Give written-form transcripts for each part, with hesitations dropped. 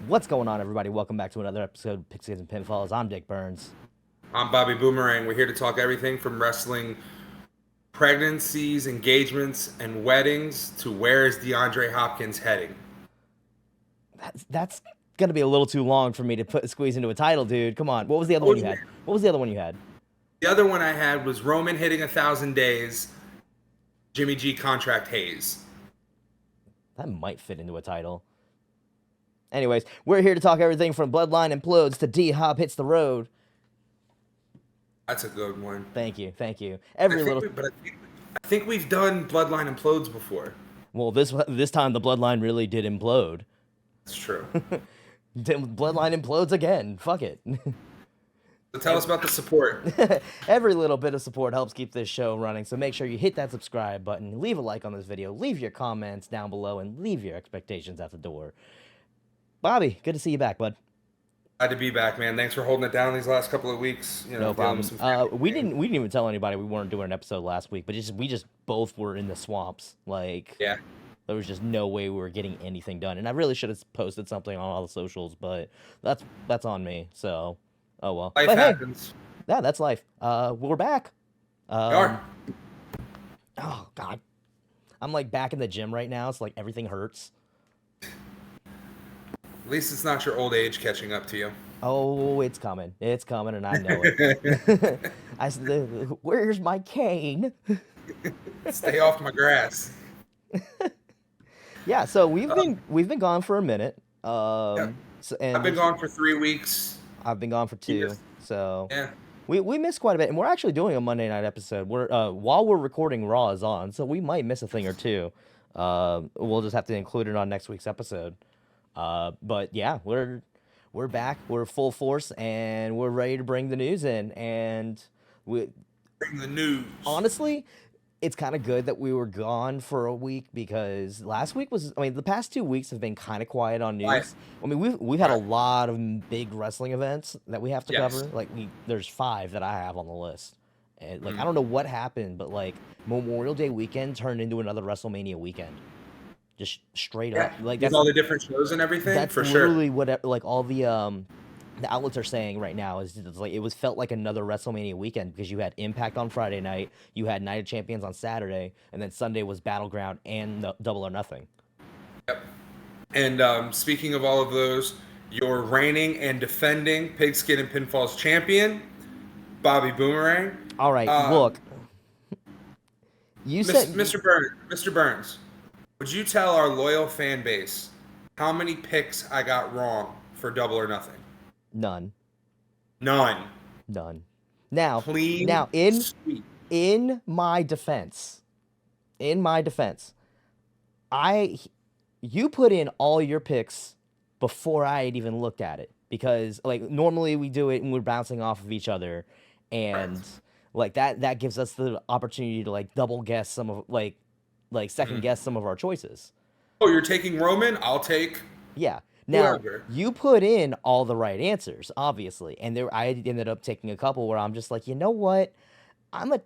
What's going on, everybody? Welcome back to another episode of Pigskins and Pinfalls. I'm Dick Burns. I'm Bobby Boomerang. We're here to talk everything from wrestling pregnancies, engagements, and weddings to where is DeAndre Hopkins heading. That's gonna be a little too long for me to squeeze into a title, dude. Come on. What was the other one you had? What was the other one you had? The other one I had was Roman hitting 1,000 days, Jimmy G contract haze. That might fit into a title. Anyways, we're here to talk everything from Bloodline Implodes to DHop hits the road. That's a good one. Thank you. I think we've done Bloodline Implodes before. Well, this time the Bloodline really did implode. That's true. Bloodline implodes again. Fuck it. So tell us about the support. Every little bit of support helps keep this show running, so make sure you hit that subscribe button, leave a like on this video, leave your comments down below, and leave your expectations at the door. Bobby, good to see you back, bud. Glad to be back, man. Thanks for holding it down these last couple of weeks. No problem. We didn't even tell anybody we weren't doing an episode last week, but we just both were in the swamps. Yeah. There was just no way we were getting anything done, and I really should have posted something on all the socials, but that's on me. So, oh well. Life happens. Hey, yeah, that's life. We're back. We are. Oh God, I'm like back in the gym right now. It's like everything hurts. At least it's not your old age catching up to you. Oh, it's coming, and I know it. I said, "Where's my cane?" Stay off my grass. Yeah, so we've been gone for a minute. Yeah. And I've been gone for 3 weeks. I've been gone for 2. Yes. So Yeah. we missed quite a bit, and we're actually doing a Monday night episode. While we're recording, Raw is on, so we might miss a thing or two. We'll just have to include it on next week's episode. But yeah, we're back. We're full force, and we're ready to bring the news in. And we bring the news. Honestly, it's kind of good that we were gone for a week, because the past 2 weeks have been kind of quiet on news. Right. I mean, we've had a lot of big wrestling events that we have to cover. Like there's 5 that I have on the list. And I don't know what happened, but Memorial Day weekend turned into another WrestleMania weekend. Just straight up. That's all the different shows and everything. That's for literally sure. what all the outlets are saying right now is felt like another WrestleMania weekend, because you had Impact on Friday night, you had Night of Champions on Saturday, and then Sunday was Battleground and Double or Nothing. Yep. And speaking of all of those, your reigning and defending Pigskin and Pinfalls champion, Bobby Boomerang. All right, look. You said Mr. Burns, would you tell our loyal fan base how many picks I got wrong for Double or Nothing? None. None. Now, clean. Now, in my defense, you put in all your picks before I had even looked at it, because normally we do it and we're bouncing off of each other, and that gives us the opportunity to double guess some of second guess some of our choices. Oh, you're taking Roman? I'll take. Yeah. Now, whoever. You put in all the right answers, obviously, and I ended up taking a couple where I'm just like, you know what, I'm a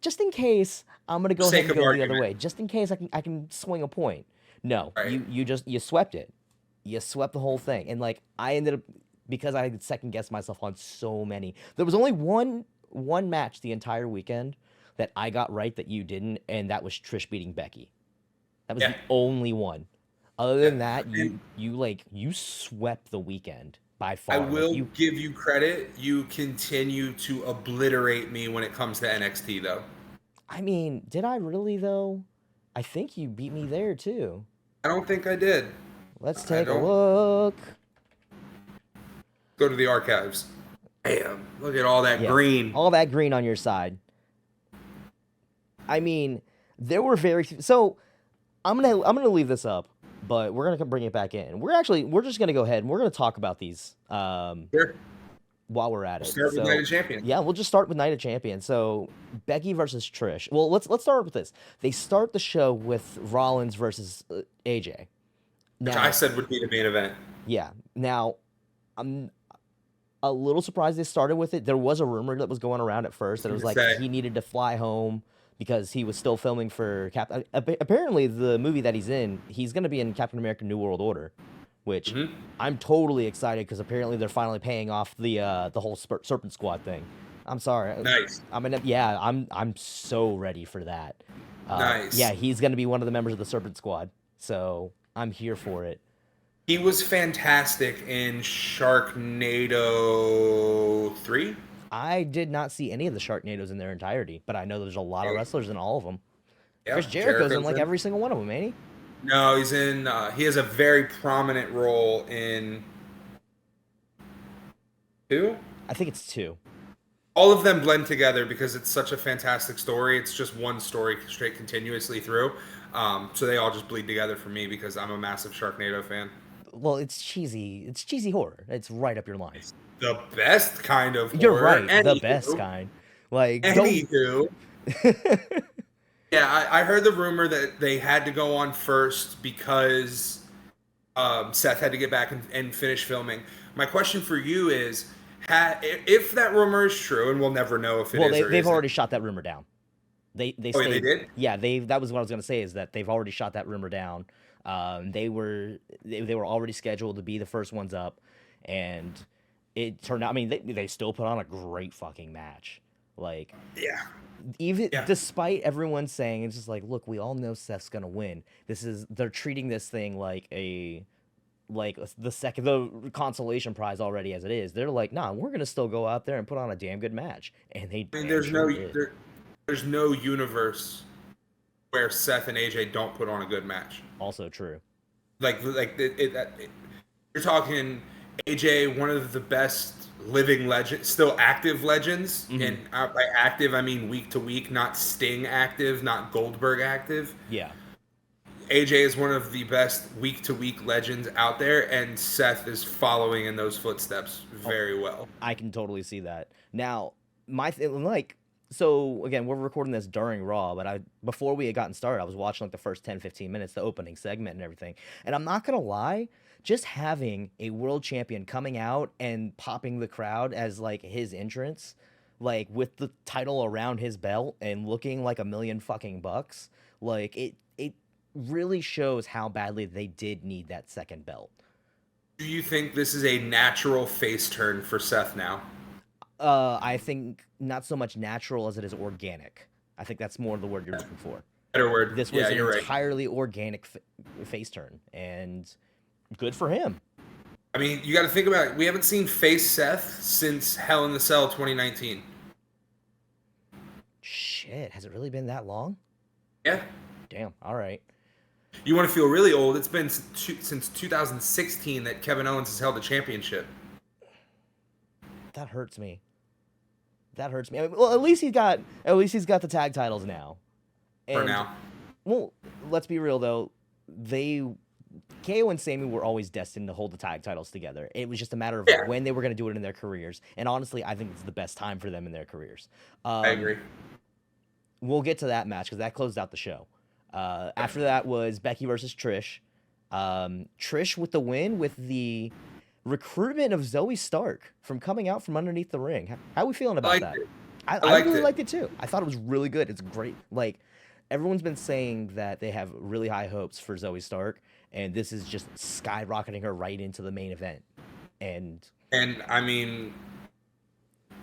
just in case, I'm gonna go ahead and go the other way, just in case I can swing a point. No, right. you swept it, you swept the whole thing, and I ended up, because I had second guessed myself on so many. There was only one match the entire weekend that I got right that you didn't, and that was Trish beating Becky. That was the only one. Other than that, you swept the weekend by far. I will give you credit. You continue to obliterate me when it comes to NXT, though. I mean, did I really, though? I think you beat me there, too. I don't think I did. Let's take a look. Go to the archives. Damn, look at all that green. All that green on your side. I mean, there were very few. So I'm gonna leave this up, but we're gonna bring it back in. We're just gonna go ahead and we're gonna talk about these sure. While we're at it. Start with Night of Champions. Yeah, we'll just start with Night of Champions. So Becky versus Trish. Well, let's start with this. They start the show with Rollins versus AJ. Now, which I said would be the main event. Yeah. Now, I'm a little surprised they started with it. There was a rumor that was going around at first that it was he needed to fly home because he was still filming for Apparently, the movie that he's in, he's going to be in Captain America: New World Order. which Mm-hmm. I'm totally excited because apparently they're finally paying off the whole Serpent Squad thing. I'm sorry. Nice. I'm so ready for that. Nice. Yeah, he's gonna be one of the members of the Serpent Squad, so I'm here for it. He was fantastic in Sharknado 3. I did not see any of the Sharknadoes in their entirety, but I know there's a lot of wrestlers in all of them. Yeah, Chris Jericho's in like every single one of them, ain't he? No, he's in. He has a very prominent role in 2. I think it's 2. All of them blend together because it's such a fantastic story. It's just one story straight continuously through. So they all just bleed together for me because I'm a massive Sharknado fan. Well, it's cheesy. It's cheesy horror. It's right up your line. It's the best kind of horror. You're right. The best kind. Like, anywho. Yeah, I heard the rumor that they had to go on first because Seth had to get back and finish filming. My question for you is, if that rumor is true, and we'll never know if it is or isn't. They've already shot that rumor down. They did? Yeah, that was what I was gonna say, is that they've already shot that rumor down. They were already scheduled to be the first ones up, and it turned out. I mean, they still put on a great fucking match. Like, despite everyone saying, it's just like, look, we all know Seth's gonna win. They're treating this thing like the consolation prize already as it is. They're like, nah, we're gonna still go out there and put on a damn good match. And there's no universe where Seth and AJ don't put on a good match. Also true. You're talking AJ, one of the best living legends, still active legends, and by active I mean week to week, not Sting active, not Goldberg active. Yeah. AJ is one of the best week to week legends out there, and Seth is following in those footsteps very well. I can totally see that. Now, so again, we're recording this during Raw, but before we had gotten started, I was watching like the first 10-15 minutes, the opening segment and everything. And I'm not gonna lie, just having a world champion coming out and popping the crowd as like his entrance, like with the title around his belt and looking like $1 million fucking bucks, like it really shows how badly they did need that second belt. Do you think this is a natural face turn for Seth now? I think not so much natural as it is organic. I think that's more the word you're looking for. Better word. This was an entirely organic face turn, and good for him. I mean, you got to think about it. We haven't seen face Seth since Hell in the Cell 2019. Shit, has it really been that long? Yeah. Damn, all right. You want to feel really old? It's been since 2016 that Kevin Owens has held the championship. That hurts me. I mean, well, at least he's got the tag titles now. For now. Well, let's be real though. KO and Sami were always destined to hold the tag titles together. It was just a matter of when they were going to do it in their careers. And honestly, I think it's the best time for them in their careers. I agree. We'll get to that match because that closed out the show. After that was Becky versus Trish. Trish with the win with the recruitment of Zoe Stark from coming out from underneath the ring. How are we feeling about that? I really liked it too. I thought it was really good. It's great. Like, everyone's been saying that they have really high hopes for Zoe Stark, and this is just skyrocketing her right into the main event. And I mean,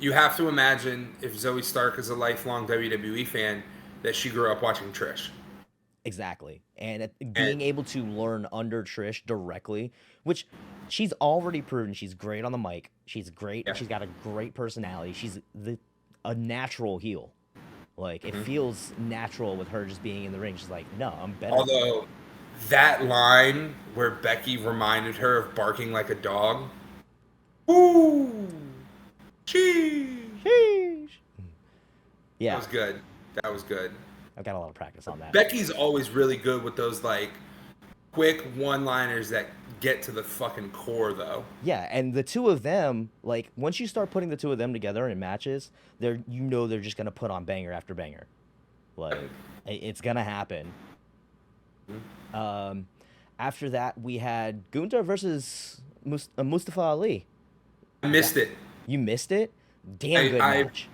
you have to imagine if Zoe Stark is a lifelong WWE fan that she grew up watching Trish. Exactly. And being able to learn under Trish directly, which she's already proven she's great on the mic. She's great. Yeah. She's got a great personality. She's a natural heel. Like, it feels natural with her just being in the ring. She's like, no, I'm better. Although, that line where Becky reminded her of barking like a dog. Ooh! Sheesh! Yeah. That was good. I've got a lot of practice on that. Becky's always really good with those, like, quick one-liners that get to the fucking core, though. Yeah, and the two of them, like, once you start putting the two of them together in matches, they're just going to put on banger after banger. Like, it's going to happen. After that, we had Gunther versus Mustafa Ali. I missed it. You missed it? Damn good match.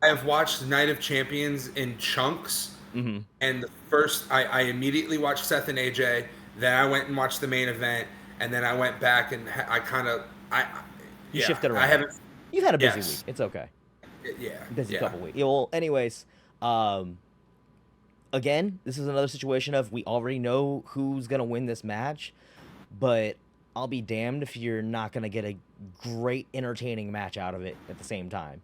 I have watched Night of Champions in chunks. And the first, I immediately watched Seth and AJ. Then I went and watched the main event. and then I went back and You shifted around. I haven't. You've had a busy week. It's okay. Yeah. Busy couple weeks. Well, anyways, again, this is another situation of we already know who's gonna win this match, but I'll be damned if you're not gonna get a great, entertaining match out of it at the same time.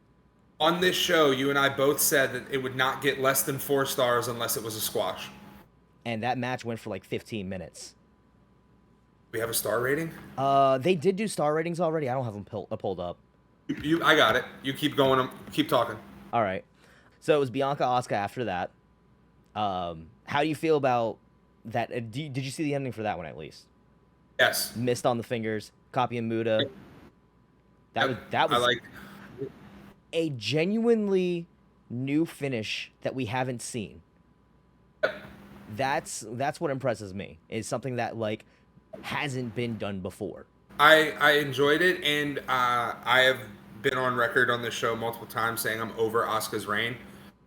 On this show, you and I both said that it would not get less than 4 stars unless it was a squash. And that match went for like 15 minutes. We have a star rating? They did do star ratings already. I don't have them pulled up. I got it. You keep going. Keep talking. All right. So it was Bianca Asuka after that. How do you feel about that? Did you see the ending for that one at least? Yes. Missed on the fingers. Copy and Muda. That was I like a genuinely new finish that we haven't seen. Yep. That's what impresses me. Is something that like hasn't been done before. I enjoyed it, and I have been on record on this show multiple times saying I'm over Asuka's reign.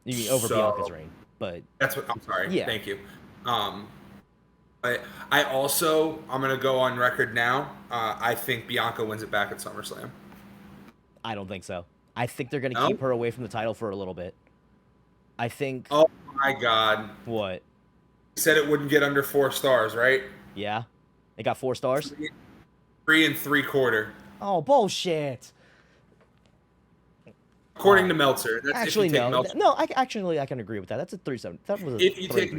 You mean over Bianca's reign, but that's what I'm sorry. Yeah. Thank you. But I'm gonna go on record now. I think Bianca wins it back at SummerSlam. I don't think so. I think they're gonna keep her away from the title for a little bit. I think. Oh my God. What? You said it wouldn't get under 4 stars, right? Yeah. It got 4 stars? 3 3/4. Oh, bullshit. According to Meltzer. That's actually, no. Meltzer. No, I can agree with that. That's a 3.7. That was a if you take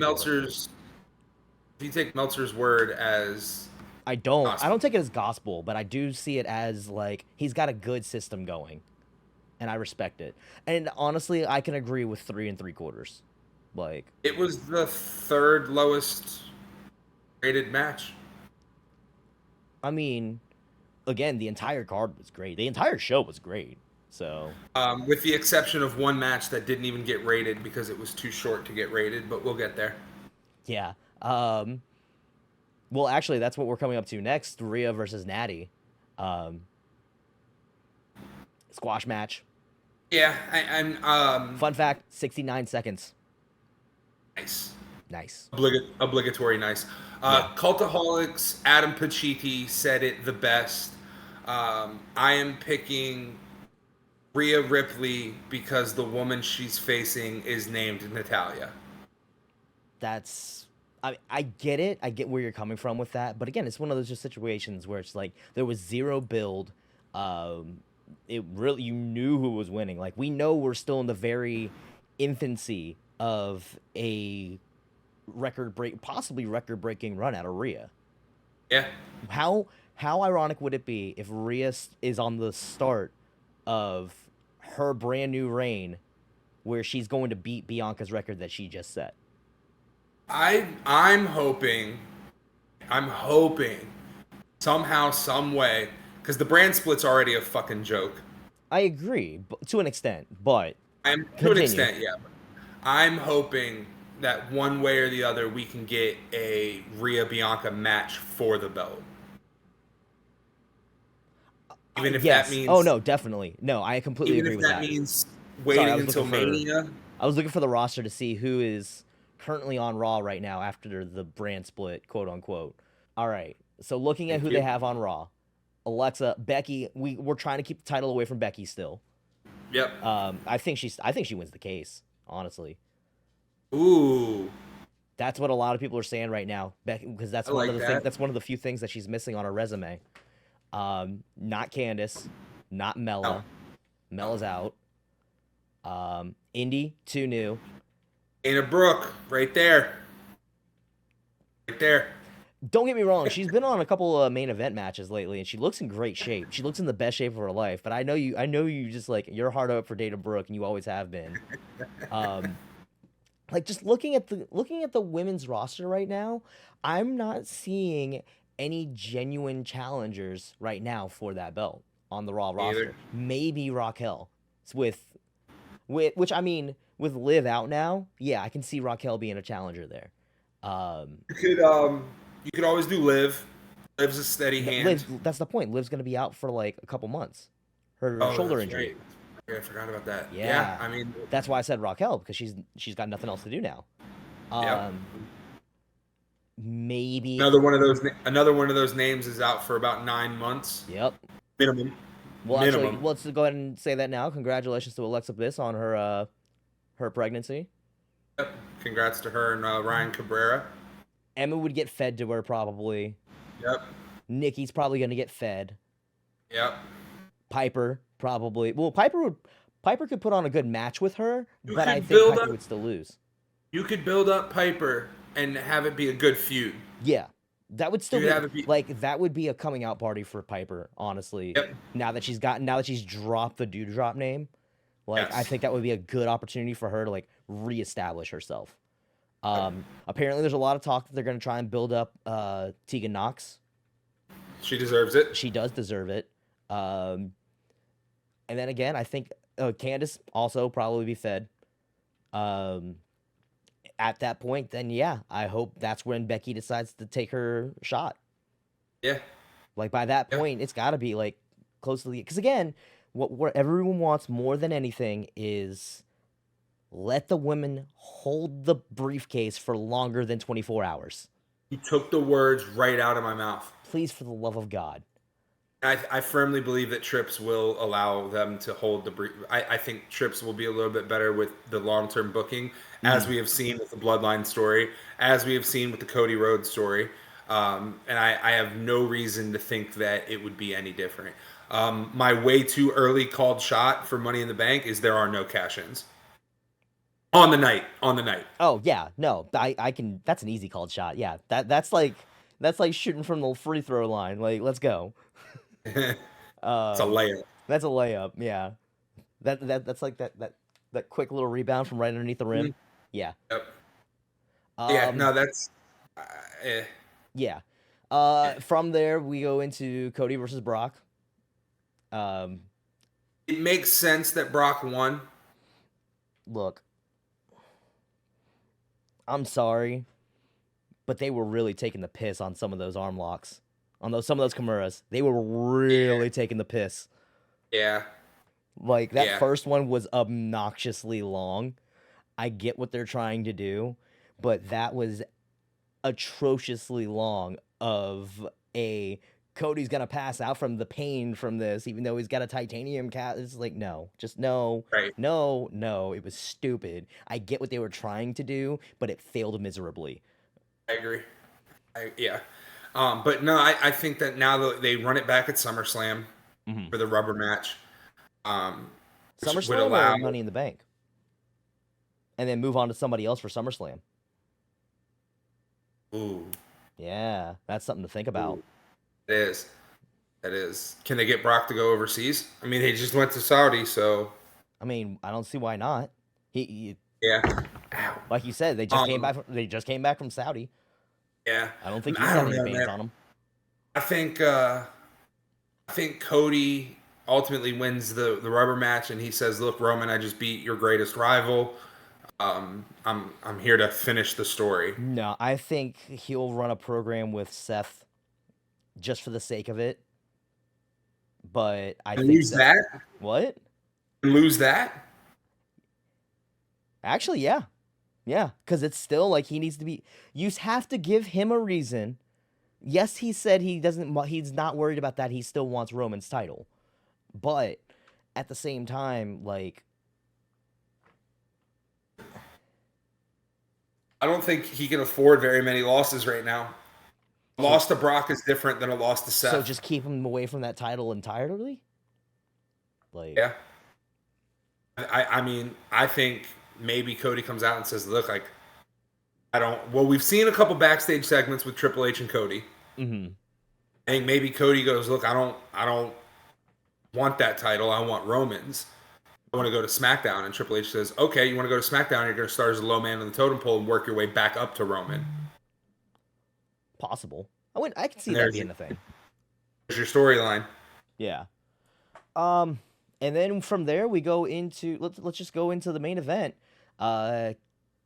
Meltzer's word as I don't take it as gospel, but I do see it as like he's got a good system going. And I respect it. And honestly, I can agree with 3 3/4. Like it was the 3rd lowest rated match. I mean, again, the entire card was great. The entire show was great. So, with the exception of one match that didn't even get rated because it was too short to get rated, but we'll get there. Yeah. Well, actually, that's what we're coming up to next: Rhea versus Natty. Squash match. Yeah, I'm. Fun fact: 69 seconds. Nice. Obligatory nice. Cultaholics, Adam Pacitti said it the best. I am picking Rhea Ripley because the woman she's facing is named Natalya. I get it. I get where you're coming from with that. But again, it's one of those just situations where it's like there was zero build. It really, you knew who was winning. Like we know we're still in the very infancy of a possibly record-breaking run out of Rhea. Yeah. How ironic would it be if Rhea is on the start of her brand new reign, where she's going to beat Bianca's record that she just set? I'm hoping somehow, some way, because the brand split's already a fucking joke. I agree, to an extent, but to an extent, yeah. I'm hoping that one way or the other we can get a Rhea Bianca match for the belt. Even if that means... Oh, no, definitely. No, I completely agree with that. Even if that means waiting until Mania. I was looking for the roster to see who is currently on Raw right now after the brand split, quote unquote. All right, so looking at who they have on Raw. Alexa, Becky, we're trying to keep the title away from Becky still. Yep. I think she wins the case, honestly. Ooh. That's what a lot of people are saying right now, Becky, because that's one of the few things that she's missing on her resume. Not Candace, not Mella. Mella's out. Indy, too new. Dana Brooke, right there. Right there. Don't get me wrong, she's been on a couple of main event matches lately, and she looks in great shape. She looks in the best shape of her life. But I know you just like you're hard up for Dana Brooke, and you always have been. Like just looking at the women's roster right now, I'm not seeing any genuine challengers right now for that belt on the Raw roster. Maybe Raquel, with which I mean with Liv out now, yeah, I can see Raquel being a challenger there. You could always do Liv. Liv's a steady hand. That's the point. Liv's going to be out for like a couple months. Her shoulder injury. Right. I forgot about that. Yeah. I mean, that's why I said Raquel, because she's got nothing else to do now. maybe Another one of those names is out for about 9 months Yep. minimum. Well, actually, let's go ahead and say that now. Congratulations to Alexa Bliss on her pregnancy. Yep. Congrats to her and Ryan Cabrera. Emma would get fed to her probably. Yep. Nikki's probably gonna get fed. Yep. Piper probably. Well, Piper could put on a good match with her, but I think Piper would still lose. You could build up Piper and have it be a good feud. Yeah. That would still be like that would be a coming out party for Piper, honestly. Yep. Now that she's dropped the DHop name, like I think that would be a good opportunity for her to like reestablish herself. Apparently there's a lot of talk that they're gonna try and build up Tegan Nox. She deserves it. She does deserve it. And then again, I think Candice also probably be fed. At that point, then yeah, I hope that's when Becky decides to take her shot. Yeah. Like by that point, it's got to be like close to the, because again, what everyone wants more than anything is let the women hold the briefcase for longer than 24 hours. You took the words right out of my mouth. Please, for the love of God. I firmly believe that Trips will allow them to hold the brief. I think Trips will be a little bit better with the long-term booking, as we have seen with the Bloodline story, as we have seen with the Cody Rhodes story. And I have no reason to think that it would be any different. My way too early called shot for Money in the Bank is there are no cash-ins. On the night. Oh, yeah. No, I can. That's an easy called shot. Yeah. That's like shooting from the free throw line. Like, let's go. It's a layup. That's a layup, yeah. That's like that quick little rebound from right underneath the rim. Mm-hmm. Yeah. Yep. Yeah, no, that's yeah. From there we go into Cody versus Brock. It makes sense that Brock won. Look, I'm sorry, but they were really taking the piss on some of those arm locks. On some of those Kimuras, they were really taking the piss. Yeah. Like, that first one was obnoxiously long. I get what they're trying to do, but that was atrociously long of a Cody's going to pass out from the pain from this, even though he's got a titanium cast. It's like, no. Just no. Right. No. It was stupid. I get what they were trying to do, but it failed miserably. I agree. But no, I think that now they run it back at SummerSlam for the rubber match. SummerSlam or Money in the Bank? And then move on to somebody else for SummerSlam. Ooh. Yeah, that's something to think about. Ooh. It is. Can they get Brock to go overseas? I mean, he just went to Saudi, so. I mean, I don't see why not. He yeah. Like you said, they just came back from Saudi. Yeah. I don't think he's got any pains on him. I think Cody ultimately wins the rubber match, and he says, "Look, Roman, I just beat your greatest rival. I'm here to finish the story." No, I think he'll run a program with Seth just for the sake of it. But I think lose that. What? Lose that? Actually, yeah. Yeah, because it's still like he needs to be. You have to give him a reason. Yes, he said he's not worried about that. He still wants Roman's title. But at the same time, like, I don't think he can afford very many losses right now. A loss to Brock is different than a loss to Seth. So just keep him away from that title entirely? Like, yeah. I mean, I think maybe Cody comes out and says, "Look, like, we've seen a couple backstage segments with Triple H and Cody. Mm-hmm. I think maybe Cody goes, "Look, I don't want that title. I want Roman's. I want to go to SmackDown." And Triple H says, "Okay, you want to go to SmackDown? You're going to start as a low man on the totem pole and work your way back up to Roman." Possible. I can see that being the thing. There's your storyline. Yeah. And then from there we go into let's just go into the main event. KO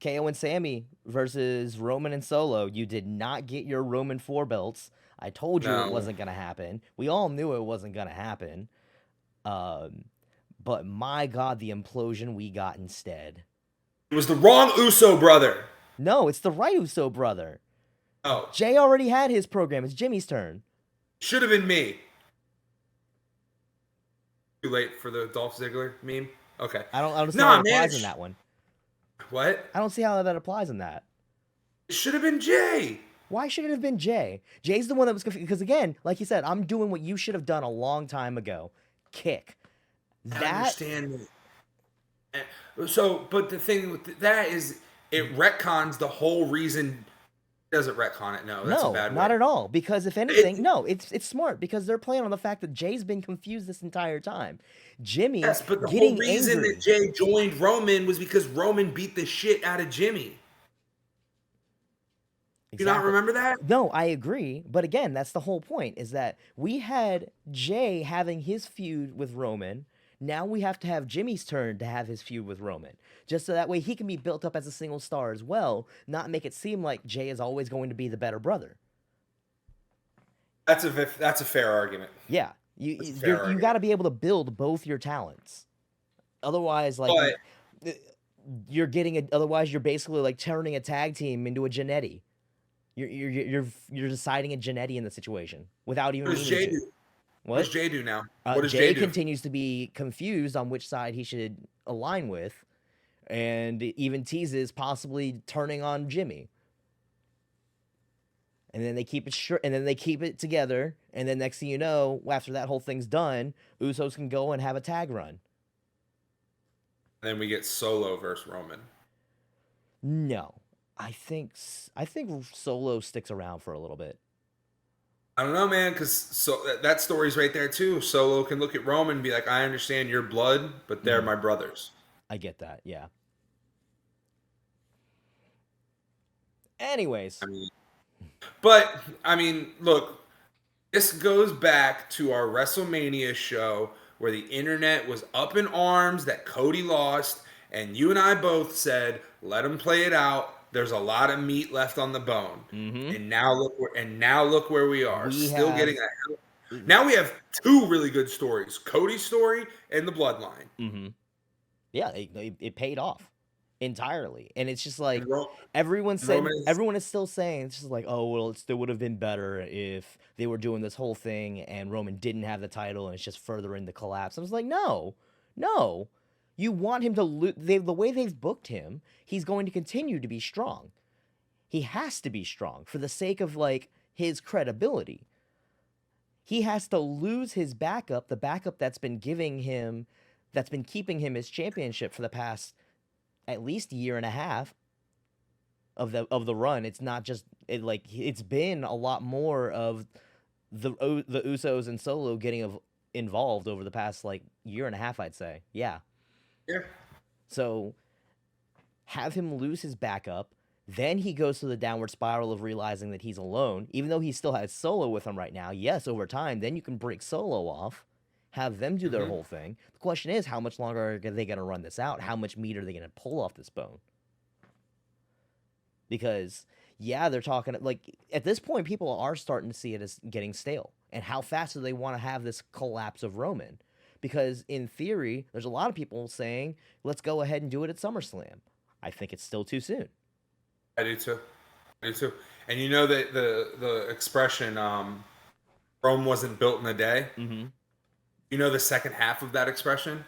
and Sammy versus Roman and Solo. You did not get your Roman 4 belts. I told you it wasn't gonna happen. We all knew it wasn't gonna happen. But my God, the implosion we got instead. It was the wrong Uso brother. No, it's the right Uso brother. Oh. Jay already had his program. It's Jimmy's turn. Should have been me. Too late for the Dolph Ziggler meme? Okay. I don't see how it applies in that one. What? I don't see how that applies in that. It should have been Jay. Why should it have been Jay? Jay's the one that was confused. Because again, like you said, I'm doing what you should have done a long time ago. Kick. I understand that. So, but the thing with that is it retcons the whole reason. Does it retcon it? No, that's a bad not way. at all. Because if anything, it's smart because they're playing on the fact that Jay's been confused this entire time. Jimmy, yes, but the getting whole reason angry. that Jay joined Roman was because Roman beat the shit out of Jimmy. Exactly. Do you not remember that? No, I agree. But again, that's the whole point, is that we had Jay having his feud with Roman. Now we have to have Jimmy's turn to have his feud with Roman. Just so that way he can be built up as a single star as well, not make it seem like Jay is always going to be the better brother. That's a fair argument. Yeah. You got to be able to build both your talents. Otherwise, like, you're basically like turning a tag team into a Genetti. You're deciding a Genetti in the situation without even meaning to. What does Jay do now? What does Jay do? continues to be confused on which side he should align with, and even teases possibly turning on Jimmy. And then they keep it together, and then next thing you know, after that whole thing's done, Usos can go and have a tag run. And then we get Solo versus Roman. No, I think Solo sticks around for a little bit. I don't know, man, because that story's right there too. Solo can look at Roman and be like, "I understand your blood, but they're my brothers." I get that, yeah. Anyways, I mean, look, this goes back to our WrestleMania show where the internet was up in arms that Cody lost, and you and I both said, "Let him play it out. There's a lot of meat left on the bone." Mm-hmm. And now look where we are. Now we have two really good stories: Cody's story and the Bloodline. Mm-hmm. Yeah, it paid off entirely, and it's just like everyone is still saying it's just like, oh well, it still would have been better if they were doing this whole thing and Roman didn't have the title and it's just furthering the collapse. I was like, no. You want him to lose. The way they've booked him, he's going to continue to be strong. He has to be strong for the sake of like his credibility. He has to lose his backup, the backup that's been keeping him his championship for the past at least year and a half of the run. It's not just it's been a lot more of the Usos and Solo getting involved over the past like year and a half, I'd say. Yeah. So have him lose his backup, then he goes through the downward spiral of realizing that he's alone, even though he still has Solo with him right now. Yes, over time, then you can break Solo off, have them do their whole thing. The question is, how much longer are they going to run this out? How much meat are they going to pull off this bone? Because, yeah, they're talking, like, at this point, people are starting to see it as getting stale. And how fast do they want to have this collapse of Roman? Because in theory, there's a lot of people saying, let's go ahead and do it at SummerSlam. I think it's still too soon. I do too. And you know that the expression, Rome wasn't built in a day? Mm-hmm. You know the second half of that expression?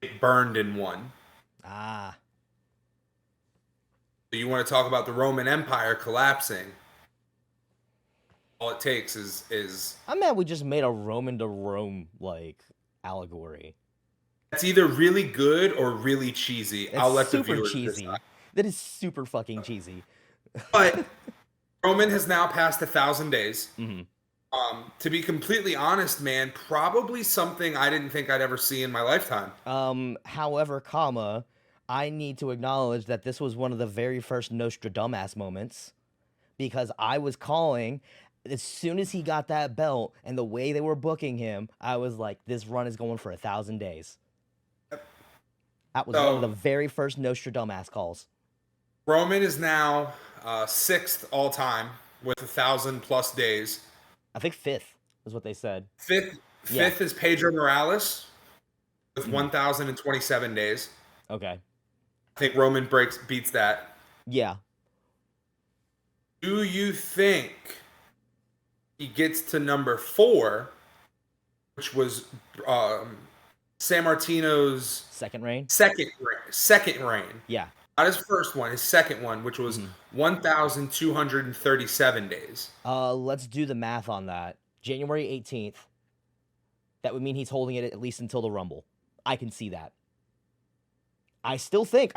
It burned in one. Ah. So you want to talk about the Roman Empire collapsing? All it takes is I'm mad we just made a Roman to Rome like allegory. That's either really good or really cheesy. I'll let the viewers decide. That is super fucking cheesy. But Roman has now passed 1,000 days. Mm-hmm. To be completely honest, man, probably something I didn't think I'd ever see in my lifetime. However, I need to acknowledge that this was one of the very first Nostradamus moments, because I was calling as soon as he got that belt and the way they were booking him, I was like, this run is going for 1,000 days. That was one of the very first Nostradamus calls. Roman is now 6th all time with 1,000+ days. I think 5th is what they said. Fifth is Pedro Morales with 1,027 days. Okay. I think Roman beats that. Yeah. Do you think he gets to number 4, which was San Martino's Second reign? second reign? Yeah. Not his first one, his second one, which was Mm-hmm. 1,237 days. Let's do the math on that. January 18th. That would mean he's holding it at least until the Rumble. I can see that. I still think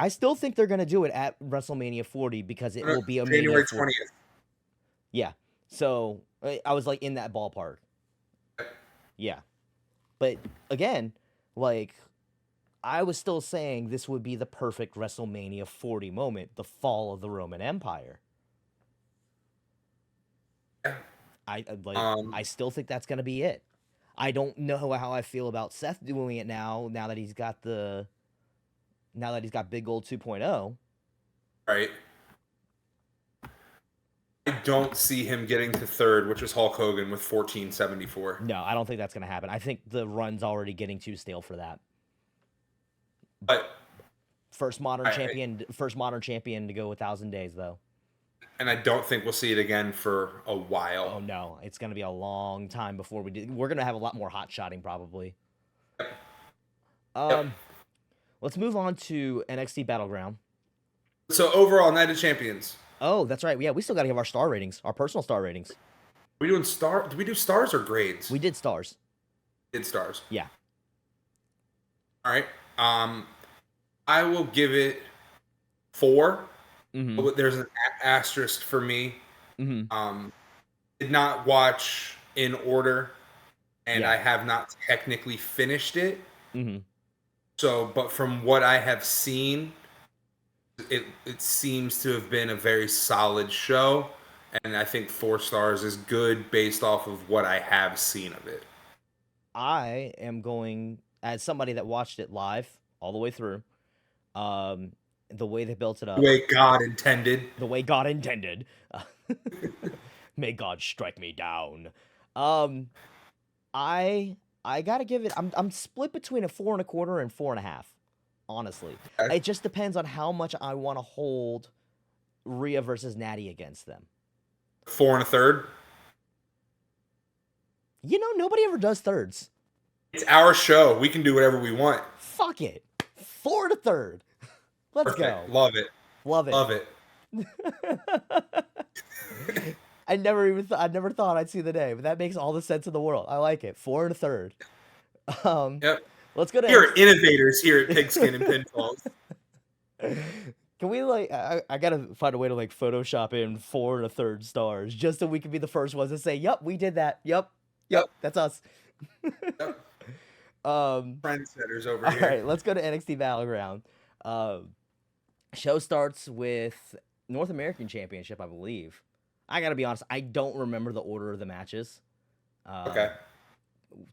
they're gonna do it at WrestleMania 40 because it will be a January Mania 40. 20th. Yeah. So I was like in that ballpark. Yeah. But again, like I was still saying this would be the perfect WrestleMania 40 moment, the fall of the Roman Empire. Yeah. I still think that's gonna be it. I don't know how I feel about Seth doing it now that he's got Big Gold 2.0. Right. I don't see him getting to third, which is Hulk Hogan with 1474. No, I don't think that's going to happen. I think the run's already getting too stale for that. But first modern champion to go 1,000 days though. And I don't think we'll see it again for a while. Oh no, it's going to be a long time before we do. We're going to have a lot more hot shotting probably. Yep. Let's move on to NXT Battleground. So overall, Night of Champions. Oh, that's right. Yeah, we still got to have our star ratings, our personal star ratings. We doing star? Do we do stars or grades? We did stars. Did stars. Yeah. All right. I will give it 4. Mm-hmm. There's an asterisk for me. Mm-hmm. Did not watch in order, and I have not technically finished it. Mm-hmm. So, but from what I have seen, it seems to have been a very solid show, and I think 4 stars is good based off of what I have seen of it. I am going, as somebody that watched it live all the way through, the way they built it up. The way God intended. The way God intended. May God strike me down. I gotta give it. I'm split between a 4.25 and 4.5. Honestly, it just depends on how much I want to hold Rhea versus Natty against them. 4 1/3. You know, nobody ever does thirds. It's our show. We can do whatever we want. Fuck it. 4 1/3. Let's Perfect. go. Love it. Love it. Love it. I never thought I'd see the day, but that makes all the sense in the world. I like it. 4 1/3. Yep. Let's go to. You're innovators here at Pigskin and Pinfalls. Can we I gotta find a way to Photoshop in 4 1/3 stars just so we can be the first ones to say, "Yep, we did that. Yep, that's us." Yep. Trendsetters over all here. All right, let's go to NXT Battleground. Show starts with North American Championship, I believe. I gotta be honest, I don't remember the order of the matches. Okay.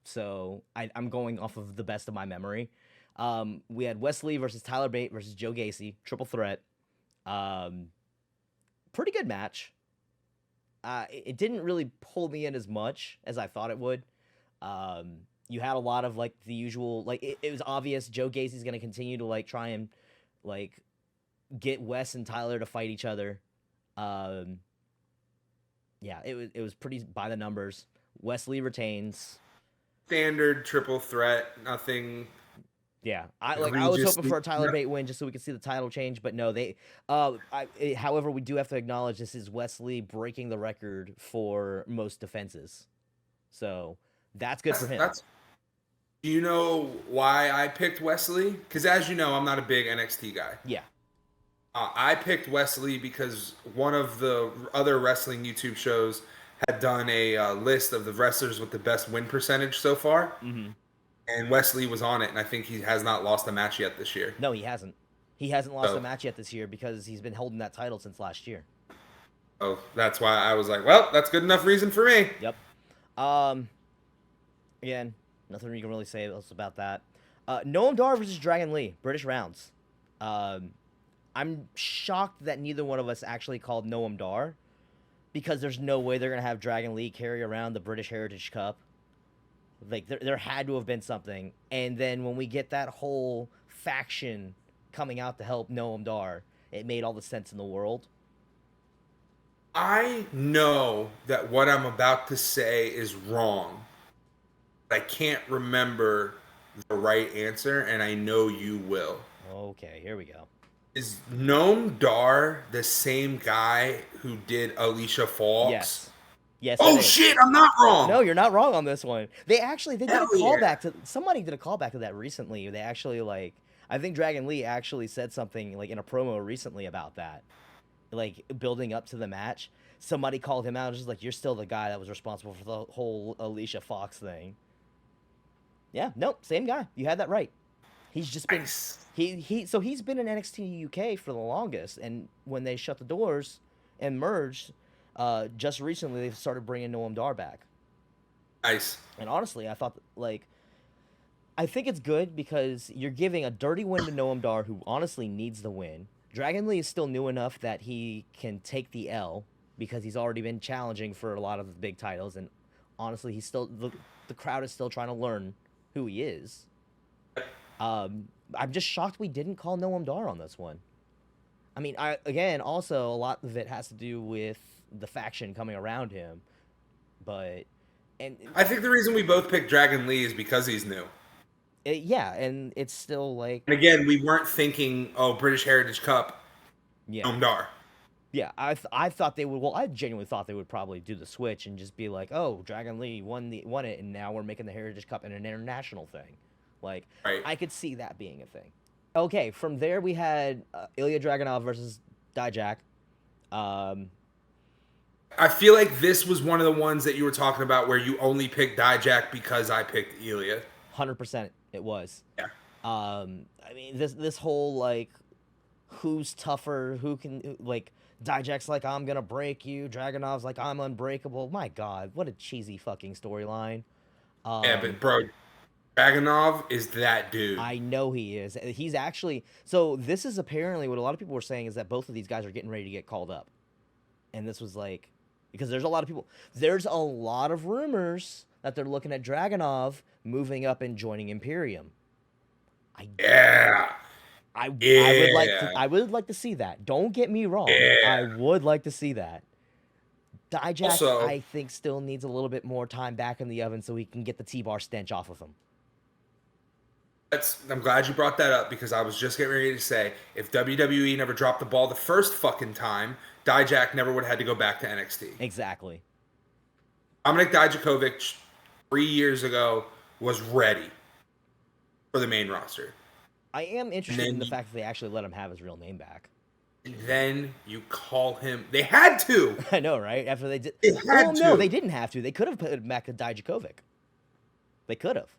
So I'm going off of the best of my memory. We had Wesley versus Tyler Bate versus Joe Gacy, triple threat. Pretty good match. It didn't really pull me in as much as I thought it would. You had a lot of the usual, it was obvious Joe Gacy's going to continue to try and get Wes and Tyler to fight each other. Yeah, it was pretty by the numbers. Wesley retains. Standard triple threat, nothing. Yeah, I was hoping for a Tyler Bate win just so we could see the title change, but no, they. However, we do have to acknowledge this is Wesley breaking the record for most defenses, so that's good for him. Do you know why I picked Wesley? Because as you know, I'm not a big NXT guy. Yeah. I picked Wesley because one of the other wrestling YouTube shows had done a list of the wrestlers with the best win percentage so far. Mm-hmm. And Wesley was on it, and I think he has not lost a match yet this year. No, he hasn't. He hasn't lost a match yet this year because he's been holding that title since last year. Oh, that's why I was like, well, that's good enough reason for me. Yep. Again, nothing you can really say else about that. Noam Dar versus Dragon Lee, British rounds. I'm shocked that neither one of us actually called Noam Dar because there's no way they're going to have Dragon Lee carry around the British Heritage Cup. There had to have been something. And then when we get that whole faction coming out to help Noam Dar, it made all the sense in the world. I know that what I'm about to say is wrong. I can't remember the right answer, and I know you will. Okay, here we go. Is Noam Dar the same guy who did Alicia Fox? Yes. Yes. Oh shit, I'm not wrong. No, you're not wrong on this one. They did a callback to somebody did a callback to that recently. They actually I think Dragon Lee actually said something like in a promo recently about that. Like building up to the match. Somebody called him out, just like, you're still the guy that was responsible for the whole Alicia Fox thing. Yeah, nope, same guy. You had that right. He's just been so he's been in NXT UK for the longest, and when they shut the doors and merged, just recently they've started bringing Noam Dar back. Nice. And honestly, I thought I think it's good because you're giving a dirty win to Noam Dar, who honestly needs the win. Dragon Lee is still new enough that he can take the L because he's already been challenging for a lot of the big titles, and honestly, he's still the crowd is still trying to learn who he is. I'm just shocked we didn't call Noam Dar on this one. I mean, also a lot of it has to do with the faction coming around him, but I think the reason we both picked Dragon Lee is because he's new. Yeah, and it's still like. And again, we weren't thinking, British Heritage Cup, Noam Dar. Yeah, I thought they would. Well, I genuinely thought they would probably do the switch and just be like, "Oh, Dragon Lee won it, and now we're making the Heritage Cup an international thing." Like, right. I could see that being a thing. Okay, from there we had Ilya Dragunov versus Dijak. I feel like this was one of the ones that you were talking about where you only picked Dijak because I picked Ilya. 100%, it was. Yeah. I mean, this whole who's tougher, who can Dijak's like, I'm gonna break you. Dragunov's like, I'm unbreakable. My God, what a cheesy fucking storyline. Yeah, but bro, Dragunov is that dude. I know he is. He's actually. So this is apparently what a lot of people were saying is that both of these guys are getting ready to get called up, and this was because there's a lot of people. There's a lot of rumors that they're looking at Dragunov moving up and joining Imperium. I would like to see that. Don't get me wrong. Yeah. I would like to see that. Dijak, also, I think, still needs a little bit more time back in the oven so he can get the T-bar stench off of him. I'm glad you brought that up because I was just getting ready to say, if WWE never dropped the ball the first fucking time, Dijak never would have had to go back to NXT. Exactly. Dominik Dijakovic 3 years ago was ready for the main roster. I am interested in the fact that they actually let him have his real name back. And then you call him. They had to. I know, right? After they did. No, they didn't have to. They could have put him back to Dijakovic. They could have.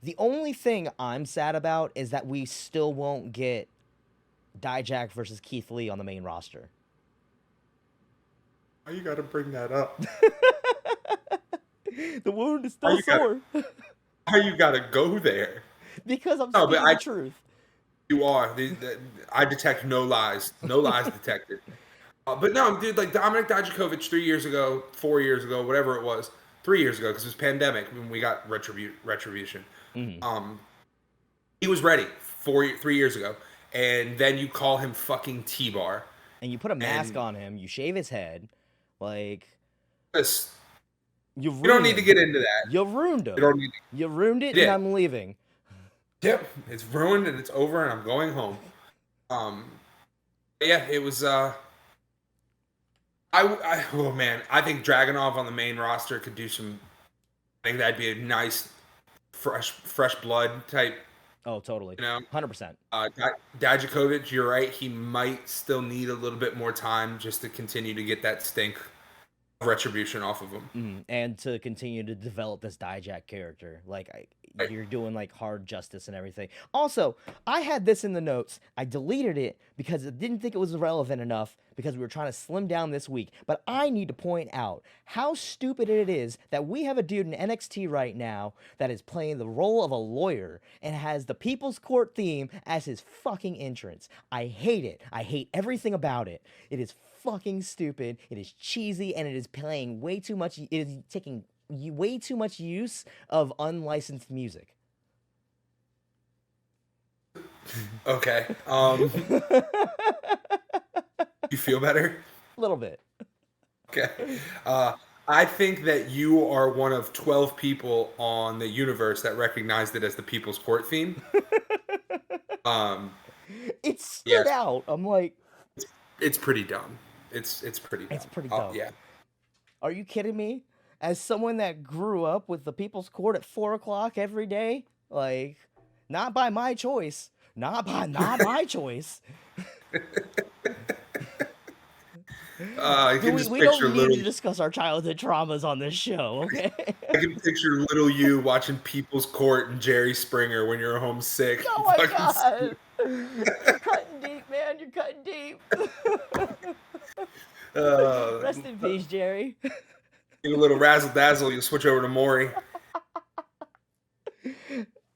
The only thing I'm sad about is that we still won't get Dijak versus Keith Lee on the main roster. Why you got to bring that up? The wound is still sore. Why you got to go there? Because I'm speaking the truth. You are. I detect no lies. No lies detected. But no, dude, Dominik Dijakovic 3 years ago, 4 years ago, whatever it was, 3 years ago, because it was pandemic when we got Retribution. Mm-hmm. He was ready 3 years ago. And then you call him fucking T-Bar. And you put a mask on him. You shave his head. This. You don't need to get into that. You ruined him. You ruined it, and I'm leaving. Yep, it's ruined and it's over, and I'm going home. Yeah, it was. Oh man, I think Dragunov on the main roster could do some. I think that'd be a nice, fresh blood type. Oh, totally. 100%. Dijakovic, you're right. He might still need a little bit more time just to continue to get that stink of Retribution off of him, and to continue to develop this Dijak character. You're doing hard justice and everything. Also, I had this in the notes. I deleted it because I didn't think it was relevant enough because we were trying to slim down this week. But I need to point out how stupid it is that we have a dude in NXT right now that is playing the role of a lawyer and has the People's Court theme as his fucking entrance. I hate it. I hate everything about it. It is fucking stupid. It is cheesy, and it is playing way too much. It is taking way too much use of unlicensed music. Okay. You feel better? A little bit. Okay. I think that you are one of 12 people on the universe that recognized it as the People's Court theme. It stood Yes, out. I'm like, it's pretty dumb. It's pretty dumb. it's pretty dumb. Yeah. Are you kidding me? As someone that grew up with the People's Court at 4 o'clock every day, like, not by my choice, not my choice. I can just We picture don't need little. to discuss our childhood traumas on this show, okay? I can picture little you watching People's Court and Jerry Springer when you're homesick. Oh my god! You're cutting deep, man. You're cutting deep. Rest in peace, Jerry. Get a little razzle dazzle. You switch over to Maury.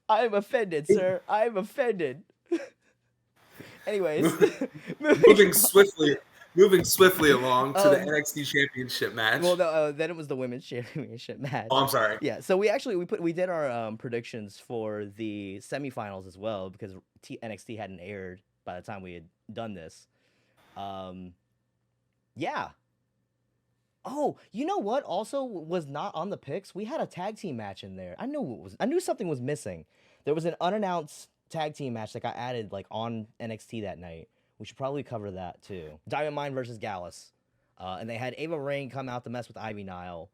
I'm offended, sir. I'm offended. Anyways, moving swiftly along to the NXT Championship match. Well, no, then it was the Women's Championship match. Oh, I'm sorry. Yeah, so we did our predictions for the semifinals as well because NXT hadn't aired by the time we had done this. Yeah. Oh, you know what? Also was not on the picks. We had a tag team match in there. I knew something was missing. There was an unannounced tag team match that got added like on NXT that night. We should probably cover that too. Diamond Mine versus Gallus. And they had Ava Raine come out to mess with Ivy Nile.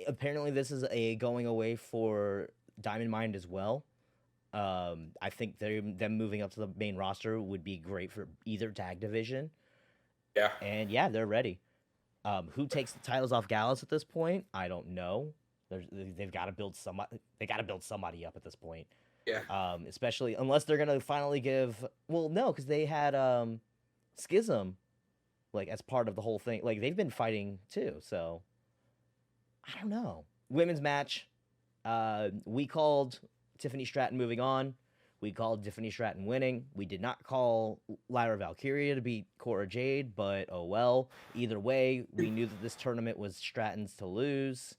Apparently this is a going away for Diamond Mine as well. I think them moving up to the main roster would be great for either tag division. Yeah. And yeah, they're ready. Who takes the titles off Gallus at this point? I don't know. They've got to build somebody. They got to build somebody up at this point. Yeah. Especially unless they're gonna finally give. Well, no, because they had Schism, like as part of the whole thing. Like they've been fighting too. So I don't know. Women's match. We called Tiffany Stratton moving on. We called Tiffany Stratton winning. We did not call Lyra Valkyria to beat Cora Jade, but oh well. Either way, we knew that this tournament was Stratton's to lose.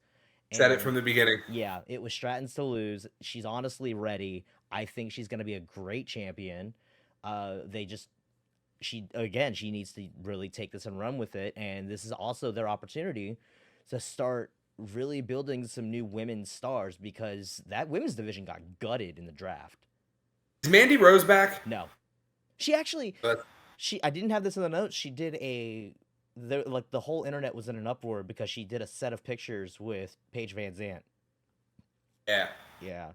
Said it from the beginning. Yeah, it was Stratton's to lose. She's honestly ready. I think she's going to be a great champion. She needs to really take this and run with it. And this is also their opportunity to start really building some new women's stars because that women's division got gutted in the draft. Is Mandy Rose back? No. She actually, I didn't have this in the notes. She did the whole internet was in an uproar because she did a set of pictures with Paige Van Zant. Yeah. Yeah.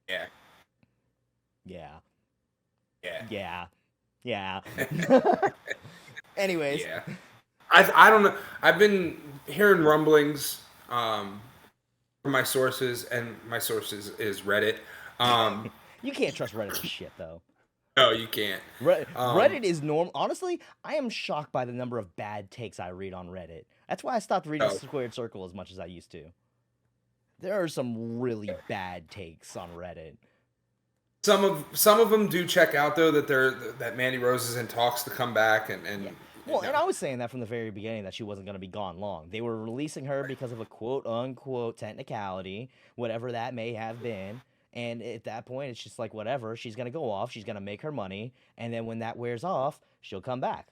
Yeah. Yeah. Yeah. Yeah. Anyways. Yeah. I don't know. I've been hearing rumblings from my sources, and my sources is Reddit. You can't trust Reddit for shit, though. No, you can't. Reddit is normal. Honestly, I am shocked by the number of bad takes I read on Reddit. That's why I stopped reading Squared Circle as much as I used to. There are some really bad takes on Reddit. Some of them do check out though that Mandy Rose is in talks to come back and yeah. Well, and I was saying that from the very beginning that she wasn't going to be gone long. They were releasing her because of a quote unquote technicality, whatever that may have been. And at that point, it's just like, whatever. She's going to go off. She's going to make her money. And then when that wears off, she'll come back.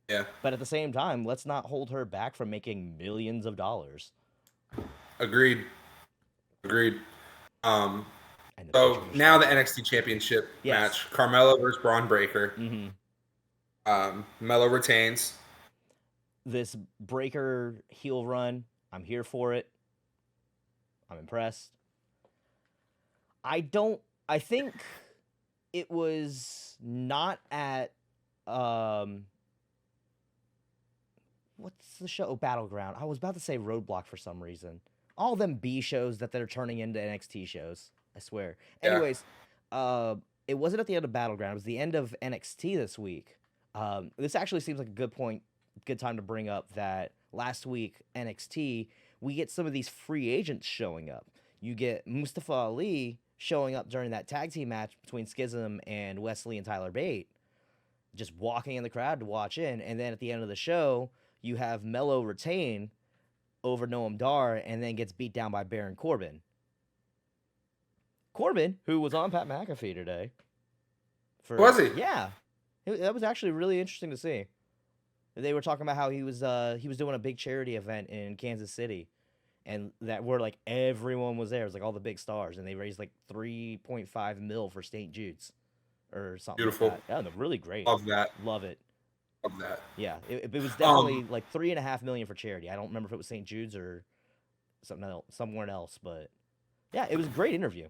Yeah. But at the same time, let's not hold her back from making millions of dollars. Agreed. So now the NXT Championship match. Carmella versus Braun Breaker. Mm-hmm. Mello retains. This Breaker heel run, I'm here for it. I'm impressed. I think it was not at, what's the show? Battleground. I was about to say Roadblock for some reason. All them B shows that they're turning into NXT shows. I swear. Yeah. Anyways, it wasn't at the end of Battleground. It was the end of NXT this week. This actually seems like a good time to bring up that last week, NXT, we get some of these free agents showing up. You get Mustafa Ali showing up during that tag team match between Schism and Wesley and Tyler Bate, just walking in the crowd to watch in. And then at the end of the show, you have Mello retain over Noam Dar and then gets beat down by Baron Corbin. Corbin, who was on Pat McAfee today. Was he? Yeah. That was actually really interesting to see. They were talking about how he was doing a big charity event in Kansas City, and that where like everyone was there. It was like all the big stars, and they raised like $3.5 million for St. Jude's or something. Beautiful. Like that. Yeah, really great. Love that. Love it. Love that. Yeah, it was definitely like $3.5 million for charity. I don't remember if it was St. Jude's or something else, somewhere else, but yeah, it was a great interview.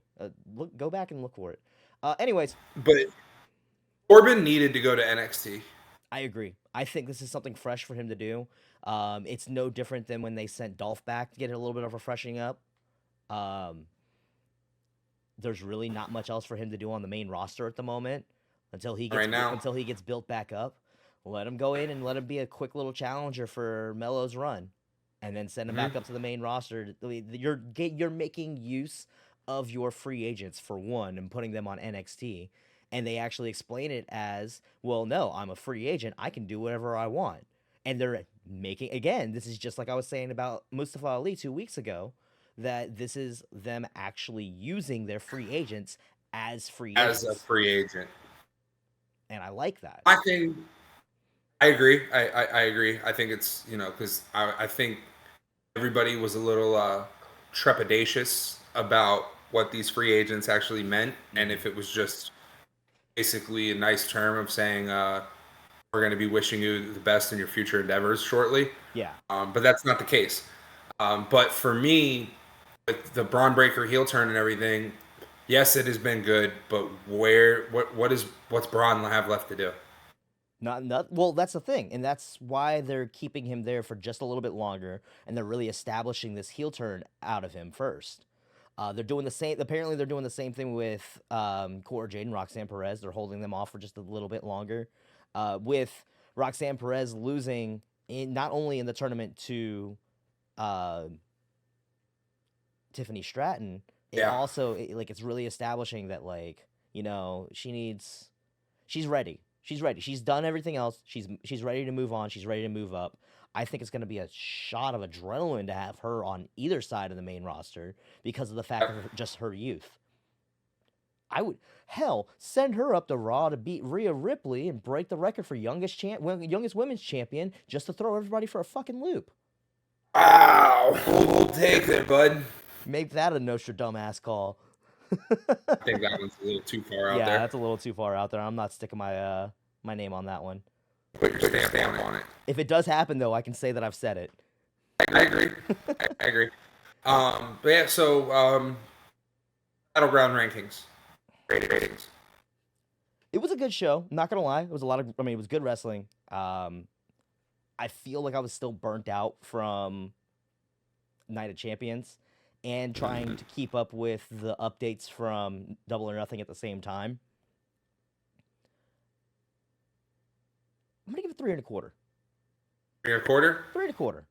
Go back and look for it. Anyways, but Corbin needed to go to NXT. I agree. I think this is something fresh for him to do. It's no different than when they sent Dolph back to get a little bit of a freshening up. There's really not much else for him to do on the main roster at the moment until he gets built back up. Let him go in and let him be a quick little challenger for Melo's run, and then send him back up to the main roster. You're making use of your free agents for one and putting them on NXT, and they actually explain it as, well, no, I'm a free agent. I can do whatever I want. And they're making, again, this is just like I was saying about Mustafa Ali 2 weeks ago, that this is them actually using their free agents as free agents. As a free agent. And I like that. I agree. I agree. I think it's, because I think everybody was a little trepidatious about what these free agents actually meant. And if it was just basically a nice term of saying, we're going to be wishing you the best in your future endeavors shortly. Yeah. But that's not the case. But for me, with the Braun Breaker heel turn and everything, yes, it has been good, but what's Braun have left to do? Well, that's the thing, and that's why they're keeping him there for just a little bit longer, and they're really establishing this heel turn out of him first. They're doing the same. Apparently, they're doing the same thing with Cora Jade and Roxanne Perez. They're holding them off for just a little bit longer. With Roxanne Perez losing not only in the tournament to Tiffany Stratton, it also it's really establishing that she's ready. She's ready. She's done everything else. She's ready to move on. She's ready to move up. I think it's going to be a shot of adrenaline to have her on either side of the main roster because of the fact of just her youth. I would send her up to Raw to beat Rhea Ripley and break the record for youngest women's champion just to throw everybody for a fucking loop. Wow, we'll take it, bud. Make that a Nostradamus call. I think that one's a little too far out there. Yeah, that's a little too far out there. I'm not sticking my name on that one. Put your stamp on it. If it does happen, though, I can say that I've said it. I agree. I agree. But yeah, so Battleground rankings. Ratings. It was a good show. I'm not gonna lie. It was it was good wrestling. I feel like I was still burnt out from Night of Champions and trying to keep up with the updates from Double or Nothing at the same time. I'm gonna give it 3 1/4. 3 1/4? 3 1/4.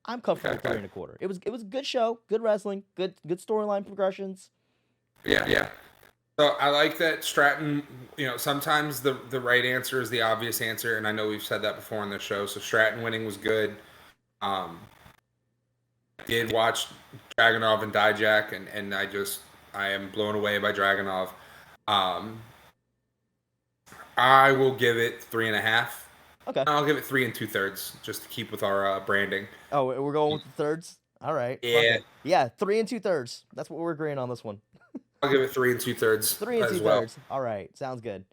I'm comfortable with 3 1/4. It was a good show, good wrestling, good storyline progressions. Yeah. So I like that Stratton, sometimes the right answer is the obvious answer, and I know we've said that before on the show. So Stratton winning was good. I did watch Dragunov and Dijak, and I am blown away by Dragunov. I will give it 3.5. Okay. I'll give it 3 2/3 just to keep with our branding. Oh, we're going with the thirds? All right. Yeah. Yeah, 3 2/3. That's what we're agreeing on this one. I'll give it 3 2/3. 3 2/3. Well. All right. Sounds good.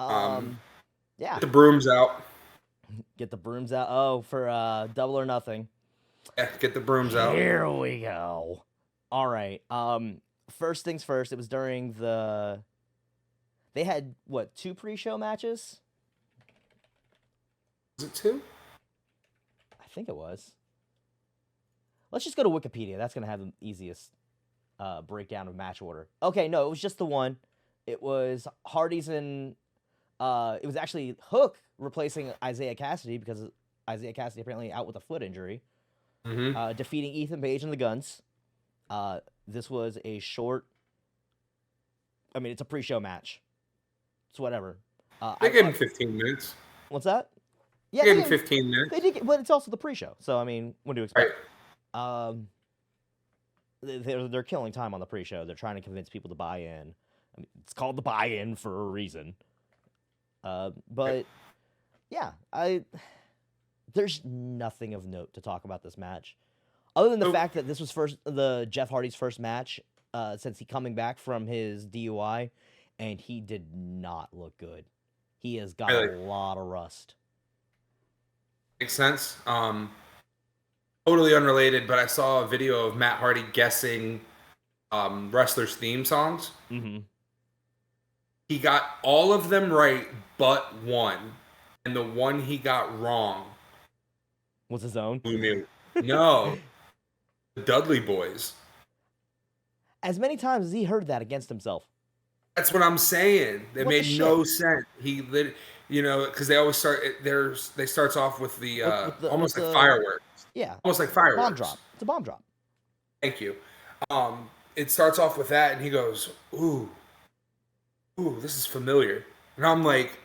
Yeah. Get the brooms out. Get the brooms out. Oh, for Double or Nothing. Yeah, get the brooms out. Here we go. All right. First things first, it was during they had 2 pre-show matches? Was it 2? I think it was. Let's just go to Wikipedia. That's going to have the easiest breakdown of match order. Okay, no, it was just the one. It was Hardy's and it was actually Hook replacing Isaiah Cassidy because Isaiah Cassidy apparently out with a foot injury. Mm-hmm. Defeating Ethan Page and the Guns. This was a short. It's a pre-show match. It's whatever. They gave him 15 minutes. What's that? Yeah, they gave him 15 minutes. They did, but it's also the pre-show. So what do you expect? Right. they're killing time on the pre-show. They're trying to convince people to buy in. I mean, it's called the buy-in for a reason. But yeah, there's nothing of note to talk about this match, other than the fact that this was the Jeff Hardy's first match since he coming back from his DUI, and he did not look good. He has got a lot of rust. Makes sense. Totally unrelated, but I saw a video of Matt Hardy guessing wrestlers' theme songs. Mm-hmm. He got all of them right but one, and the one he got wrong was his own. No, the Dudley Boys. As many times as he heard that against himself. That's what I'm saying. It made no sense. Because they always they starts off with the almost like fireworks. Yeah, almost like fireworks. Bomb drop. It's a bomb drop. Thank you. It starts off with that, and he goes, "Ooh, this is familiar." And I'm like,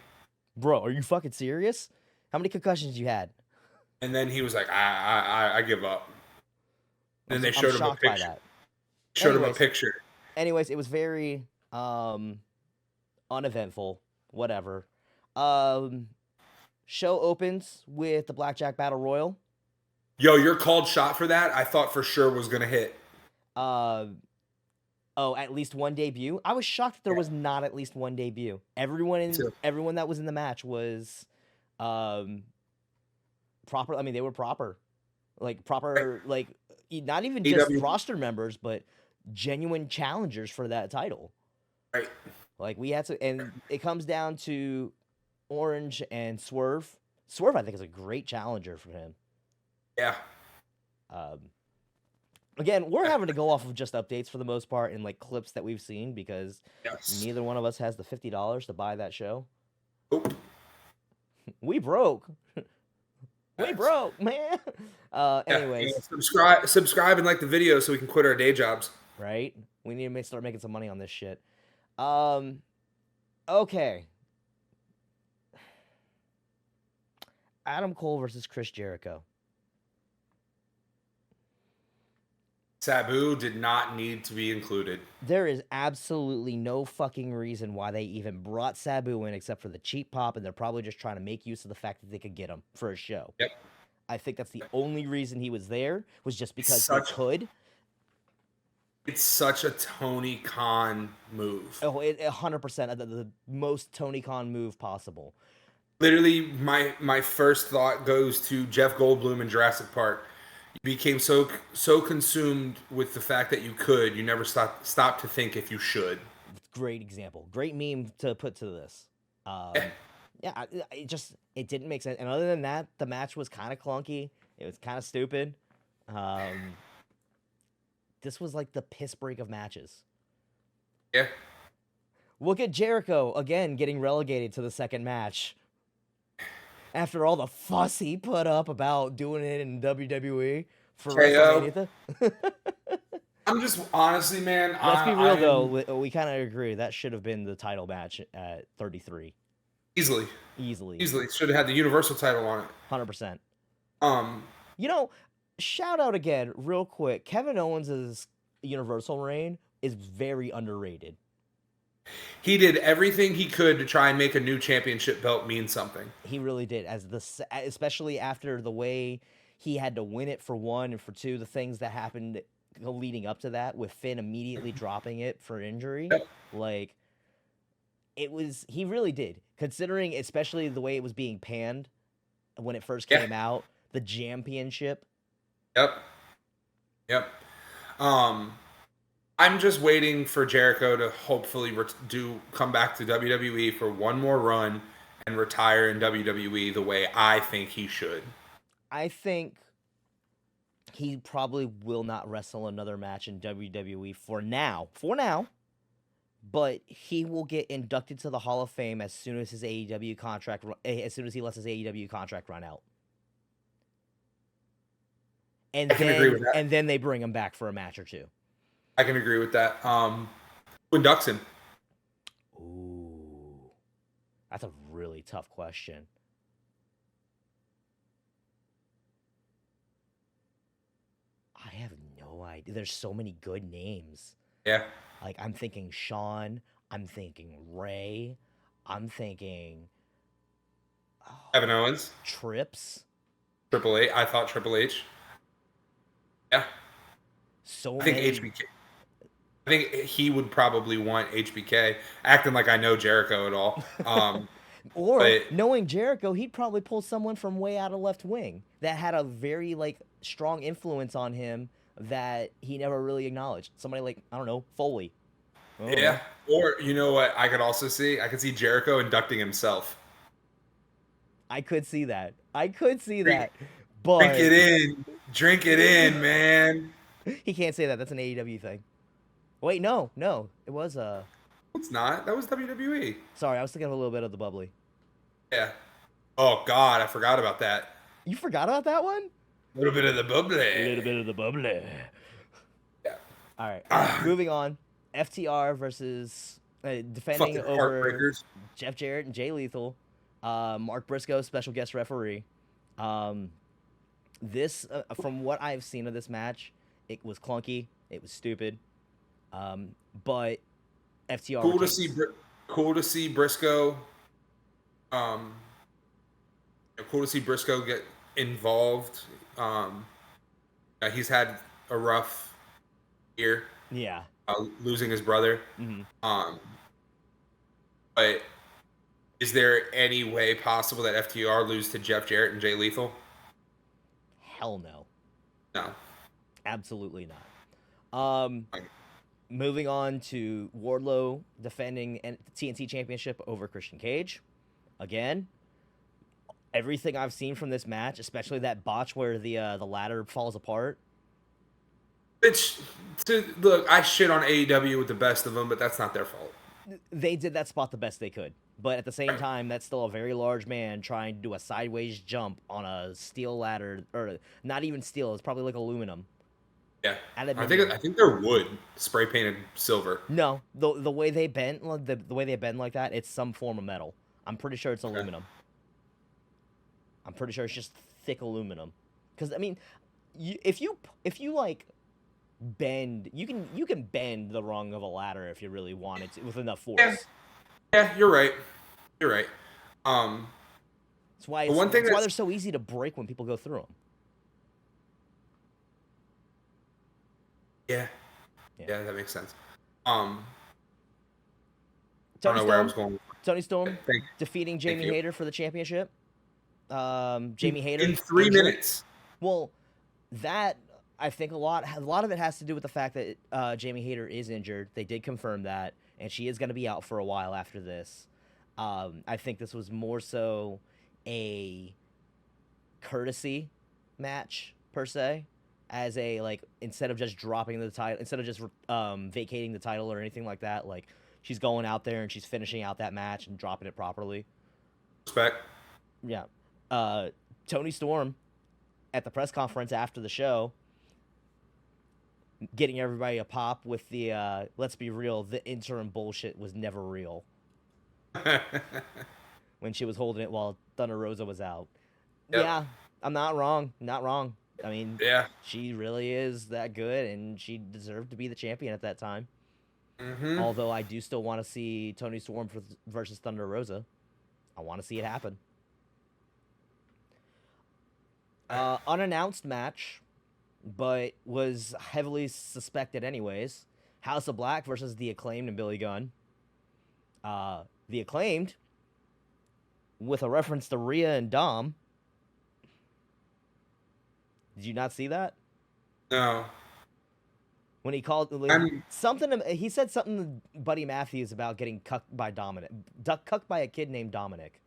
"Bro, are you fucking serious? How many concussions you had?" And then he was like, "I give up." And then they showed him a picture. Showed him a picture. Anyways, it was very uneventful. Whatever. Show opens with the Blackjack Battle Royal. Yo, your called shot for that, I thought for sure was gonna hit. At least one debut. I was shocked that there was not at least one debut. Everyone that was in the match was proper. I mean, they were proper. Like proper, like not even just roster members, but genuine challengers for that title. Right. Like we had to, and it comes down to Orange and Swerve. Swerve, I think, is a great challenger for him. Yeah. Again, we're having to go off of just updates for the most part and like clips that we've seen because neither one of us has the $50 to buy that show. Nope. We broke. We broke, man. Anyways, subscribe and like the video so we can quit our day jobs. Right? We need to start making some money on this shit. Okay. Adam Cole versus Chris Jericho. Sabu did not need to be included. There is absolutely no fucking reason why they even brought Sabu in except for the cheap pop, and they're probably just trying to make use of the fact that they could get him for a show. Yep. I think that's the only reason he was there, was just because they could. It's such a Tony Khan move. Oh, 100% the most Tony Khan move possible. Literally, my first thought goes to Jeff Goldblum in Jurassic Park. You became so consumed with the fact that you could, you never stopped to think if you should. Great example. Great meme to put to this. Yeah, it didn't make sense. And other than that, the match was kind of clunky. It was kind of stupid. This was like the piss break of matches. Yeah. Look at Jericho, again, getting relegated to the second match. After all the fuss he put up about doing it in WWE for WrestleMania. I'm just, honestly, man. Let's be real, though. We kind of agree. That should have been the title match at 33. Easily. Should have had the Universal title on it. 100%. Shout out again, real quick. Kevin Owens' Universal reign is very underrated. He did everything he could to try and make a new championship belt mean something. He really did, especially after the way he had to win it for one, and for two, the things that happened leading up to that, with Finn immediately dropping it for injury. Yep. Like, he really did, considering especially the way it was being panned when it first came out, the championship. Yep. I'm just waiting for Jericho to hopefully come back to WWE for one more run and retire in WWE the way I think he should. I think he probably will not wrestle another match in WWE for now, but he will get inducted to the Hall of Fame as soon as he lets his AEW contract run out. And then they bring him back for a match or two. I can agree with that. Who inducts him? Ooh, that's a really tough question. I have no idea. There's so many good names. Yeah. Like, I'm thinking Shawn. I'm thinking Ray. I'm thinking Kevin Owens. Trips. Triple H. I thought Triple H. Yeah. So I think many. HBK. I think he would probably want HBK, acting like I know Jericho at all. Or but knowing Jericho, he'd probably pull someone from way out of left wing that had a very like strong influence on him that he never really acknowledged. Somebody like, I don't know, Foley. yeah. Or you know what I could also see? I could see Jericho inducting himself. I could see that. I could see Drink, that. But drink it in. Drink it in, man. he can't say that. That's an AEW thing. Wait, no. It was It's not. That was WWE. sorry, I was thinking of a little bit of the bubbly. Yeah. Oh God, I forgot about that. You forgot about that one? A little bit of the bubbly. A little bit of the bubbly. Yeah. All right. Moving on. FTR versus defending Fucking over heartbreakers. Jeff Jarrett and Jay Lethal. Mark Briscoe, special guest referee. This, from what I've seen of this match, it was clunky. It was stupid. But FTR. Cool to see Briscoe. Cool to see Briscoe get involved. He's had a rough year. Yeah. Losing his brother. Mm-hmm. But is there any way possible that FTR lose to Jeff Jarrett and Jay Lethal? Hell no. No. Absolutely not. Moving on to Wardlow defending TNT Championship over Christian Cage. Again, everything I've seen from this match, especially that botch where the ladder falls apart. Look, I shit on AEW with the best of them, but that's not their fault. They did that spot the best they could. But at the same time, that's still a very large man trying to do a sideways jump on a steel ladder. Or not even steel, it's probably like aluminum. Yeah, I think they're wood, spray painted silver. No, the way they bend, the way they bend like that, it's some form of metal. I'm pretty sure it's aluminum. I'm pretty sure it's just thick aluminum. Because I mean, if you like bend, you can bend the rung of a ladder if you really wanted to with enough force. Yeah, you're right. You're right. That's why why they're so easy to break when people go through them. Yeah, that makes sense. I don't know where I was going. Tony Storm defeating Jamie Hayter for the championship. Jamie Hayter in 3 minutes. Well, that I think a lot of it has to do with the fact that Jamie Hayter is injured. They did confirm that, and she is going to be out for a while after this. I think this was more so a courtesy match per se. As a, like, instead of just dropping the title, instead of just vacating the title or anything like that, like, she's going out there and she's finishing out that match and dropping it properly. Respect. Yeah. Tony Storm, at the press conference after the show, getting everybody a pop with the, let's be real, the interim bullshit was never real. When she was holding it while Thunder Rosa was out. Yep. Yeah, I'm not wrong. Not wrong. I mean, yeah, she really is that good, and she deserved to be the champion at that time. Mm-hmm. Although I do still want to see Tony Storm versus Thunder Rosa. I want to see it happen. Unannounced match, but was heavily suspected anyways. House of Black versus The Acclaimed and Billy Gunn. The Acclaimed, with a reference to Rhea and Dom. Did you not see that? No. When he called something, he said something to Buddy Matthews about getting cucked by cucked by a kid named Dominic,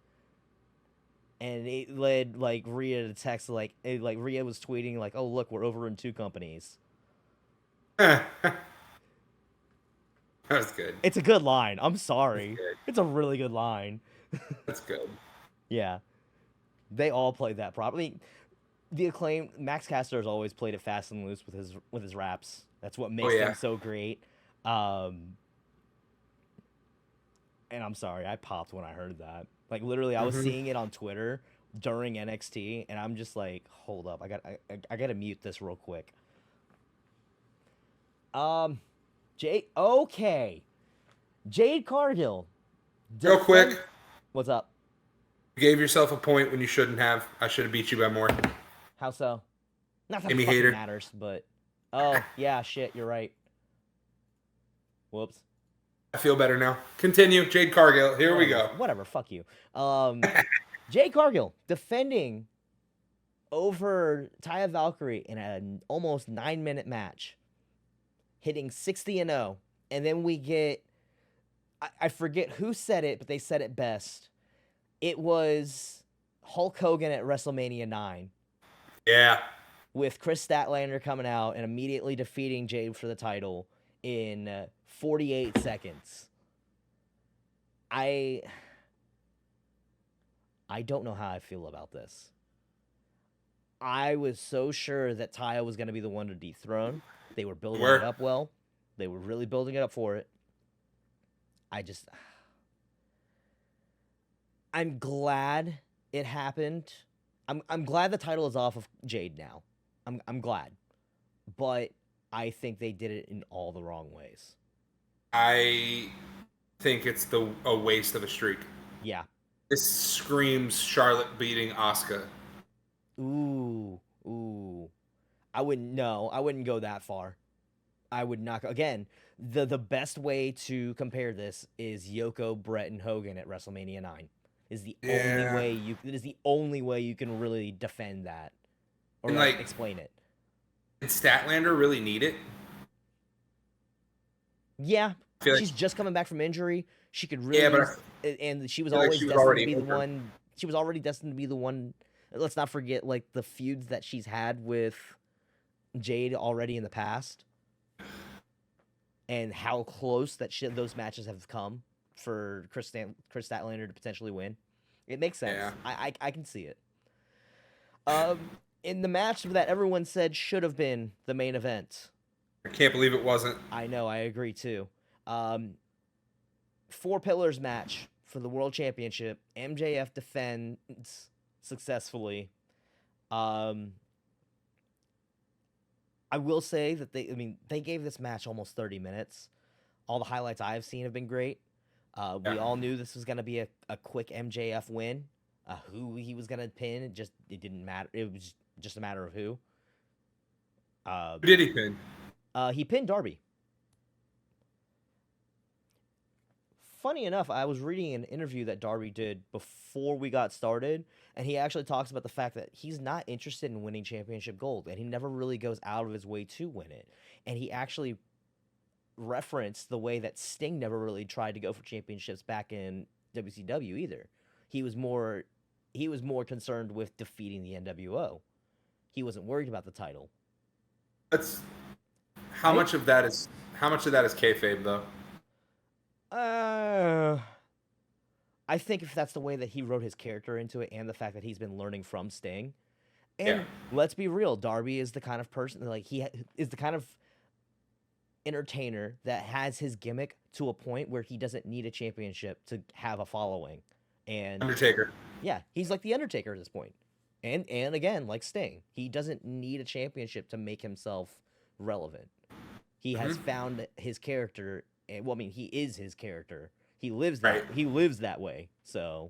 and it led like Rhea to text like Rhea was tweeting like, "Oh look, we're over in 2 companies." That was good. It's a good line. I'm sorry. It's a really good line. That's good. Yeah. They all played that properly. The Acclaimed, Max Caster has always played it fast and loose with his raps. That's what makes them so great. And I'm sorry, I popped when I heard that. Like literally, I was seeing it on Twitter during NXT, and I'm just like, hold up, I gotta mute this real quick. Okay. Jade Cargill. Real quick. What's up? You gave yourself a point when you shouldn't have. I should have beat you by more. How so? Not that Amy it fucking Hater. matters, but... Oh, yeah, shit, you're right. Whoops. I feel better now. Continue. Jade Cargill. Here we go. Whatever, fuck you. Jade Cargill defending over Taya Valkyrie in an almost 9-minute match. Hitting 60-0. And then we get... I forget who said it, but they said it best. It was Hulk Hogan at WrestleMania 9. Yeah. With Chris Statlander coming out and immediately defeating Jade for the title in 48 seconds. I don't know how I feel about this. I was so sure that Taya was going to be the one to dethrone. They were building it up well. They were really building it up for it. I'm glad it happened. I'm glad the title is off of Jade now. I'm glad. But I think they did it in all the wrong ways. I think it's a waste of a streak. Yeah. This screams Charlotte beating Asuka. Ooh. I wouldn't go that far. I would not. Again, the best way to compare this is Yoko, Brett, and Hogan at WrestleMania 9. It is the only way you can really defend that or explain it. Did Statlander really need it? Yeah, she's just coming back from injury. She could really, and she was always destined to be the one. She was already destined to be the one. Let's not forget the feuds that she's had with Jade already in the past. And how close that those matches have come for Chris Statlander to potentially win. It makes sense. Yeah. I can see it. In the match that everyone said should have been the main event. I can't believe it wasn't. I know, I agree too. 4 pillars match for the World Championship. MJF defends successfully. I will say that they gave this match almost 30 minutes. All the highlights I've seen have been great. We all knew this was going to be a quick MJF win. Who he was going to pin, it didn't matter. It was just a matter of who. Who did he pin? He pinned Darby. Funny enough, I was reading an interview that Darby did before we got started, and he actually talks about the fact that he's not interested in winning championship gold, and he never really goes out of his way to win it. And he actually referenced the way that Sting never really tried to go for championships back in WCW either. He was more concerned with defeating the NWO. He wasn't worried about the title. How much of that is kayfabe though? I think if that's the way that he wrote his character into it, and the fact that he's been learning from Sting, and let's be real, Darby is the kind of person he is the kind of entertainer that has his gimmick to a point where he doesn't need a championship to have a following. And Undertaker. Yeah, he's like the Undertaker at this point. And again, like Sting, he doesn't need a championship to make himself relevant. He has found his character. Well, I mean, he is his character. He lives that. Right. He lives that way. So,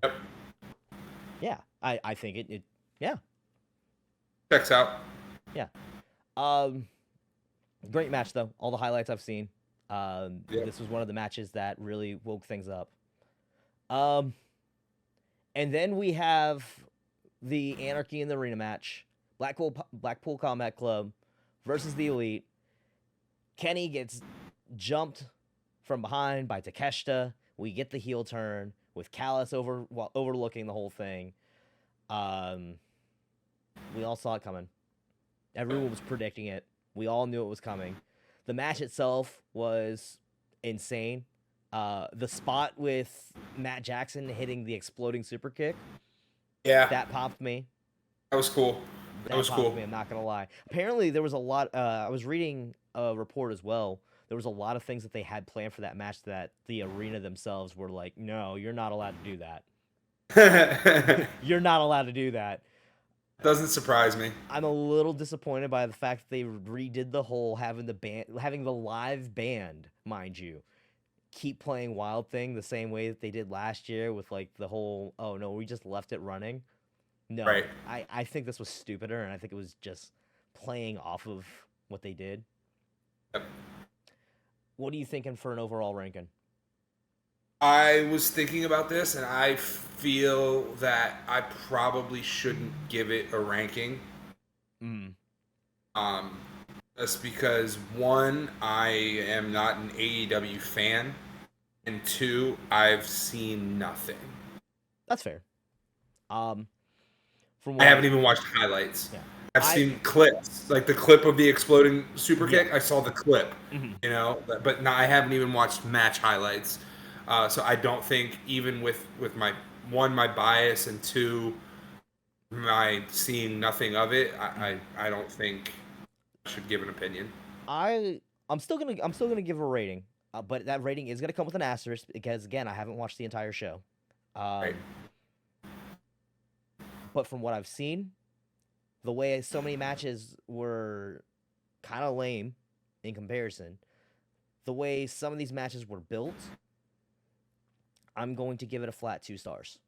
yeah, I think it. Yeah. Checks out. Yeah. Great match though. All the highlights I've seen. This was one of the matches that really woke things up. And then we have the Anarchy in the Arena match. Blackpool Combat Club versus the Elite. Kenny gets jumped from behind by Takeshita. We get the heel turn with Callis overlooking the whole thing. We all saw it coming. Everyone was predicting it. We all knew it was coming. The match itself was insane. The spot with Matt Jackson hitting the exploding super kick. Yeah. That popped me. That was cool. That was cool. Me, I'm not going to lie. Apparently, there was a lot. I was reading a report as well. There was a lot of things that they had planned for that match that the arena themselves were like, no, you're not allowed to do that. You're not allowed to do that. Doesn't surprise me. I'm a little disappointed by the fact that they redid the whole having the live band, mind you, keep playing Wild Thing the same way that they did last year with like the whole, oh no, we just left it running. No, Right. I think this was stupider, and I think it was just playing off of what they did. Yep. What are you thinking for an overall ranking? I was thinking about this, and I feel that I probably shouldn't give it a ranking. Mm. That's because one, I am not an AEW fan, and two, I've seen nothing. That's fair. From I haven't even watched highlights. Yeah. I've seen clips, like the clip of the exploding super kick. I saw the clip, Mm-hmm. you know, but I haven't even watched match highlights. So I don't think, even with my one, my bias, and two, my seeing nothing of it, I don't think I should give an opinion. I'm still gonna give a rating, but that rating is gonna come with an asterisk because again I haven't watched the entire show. Right. But from what I've seen, the way so many matches were kind of lame in comparison, the way some of these matches were built, I'm going to give it a flat 2 stars.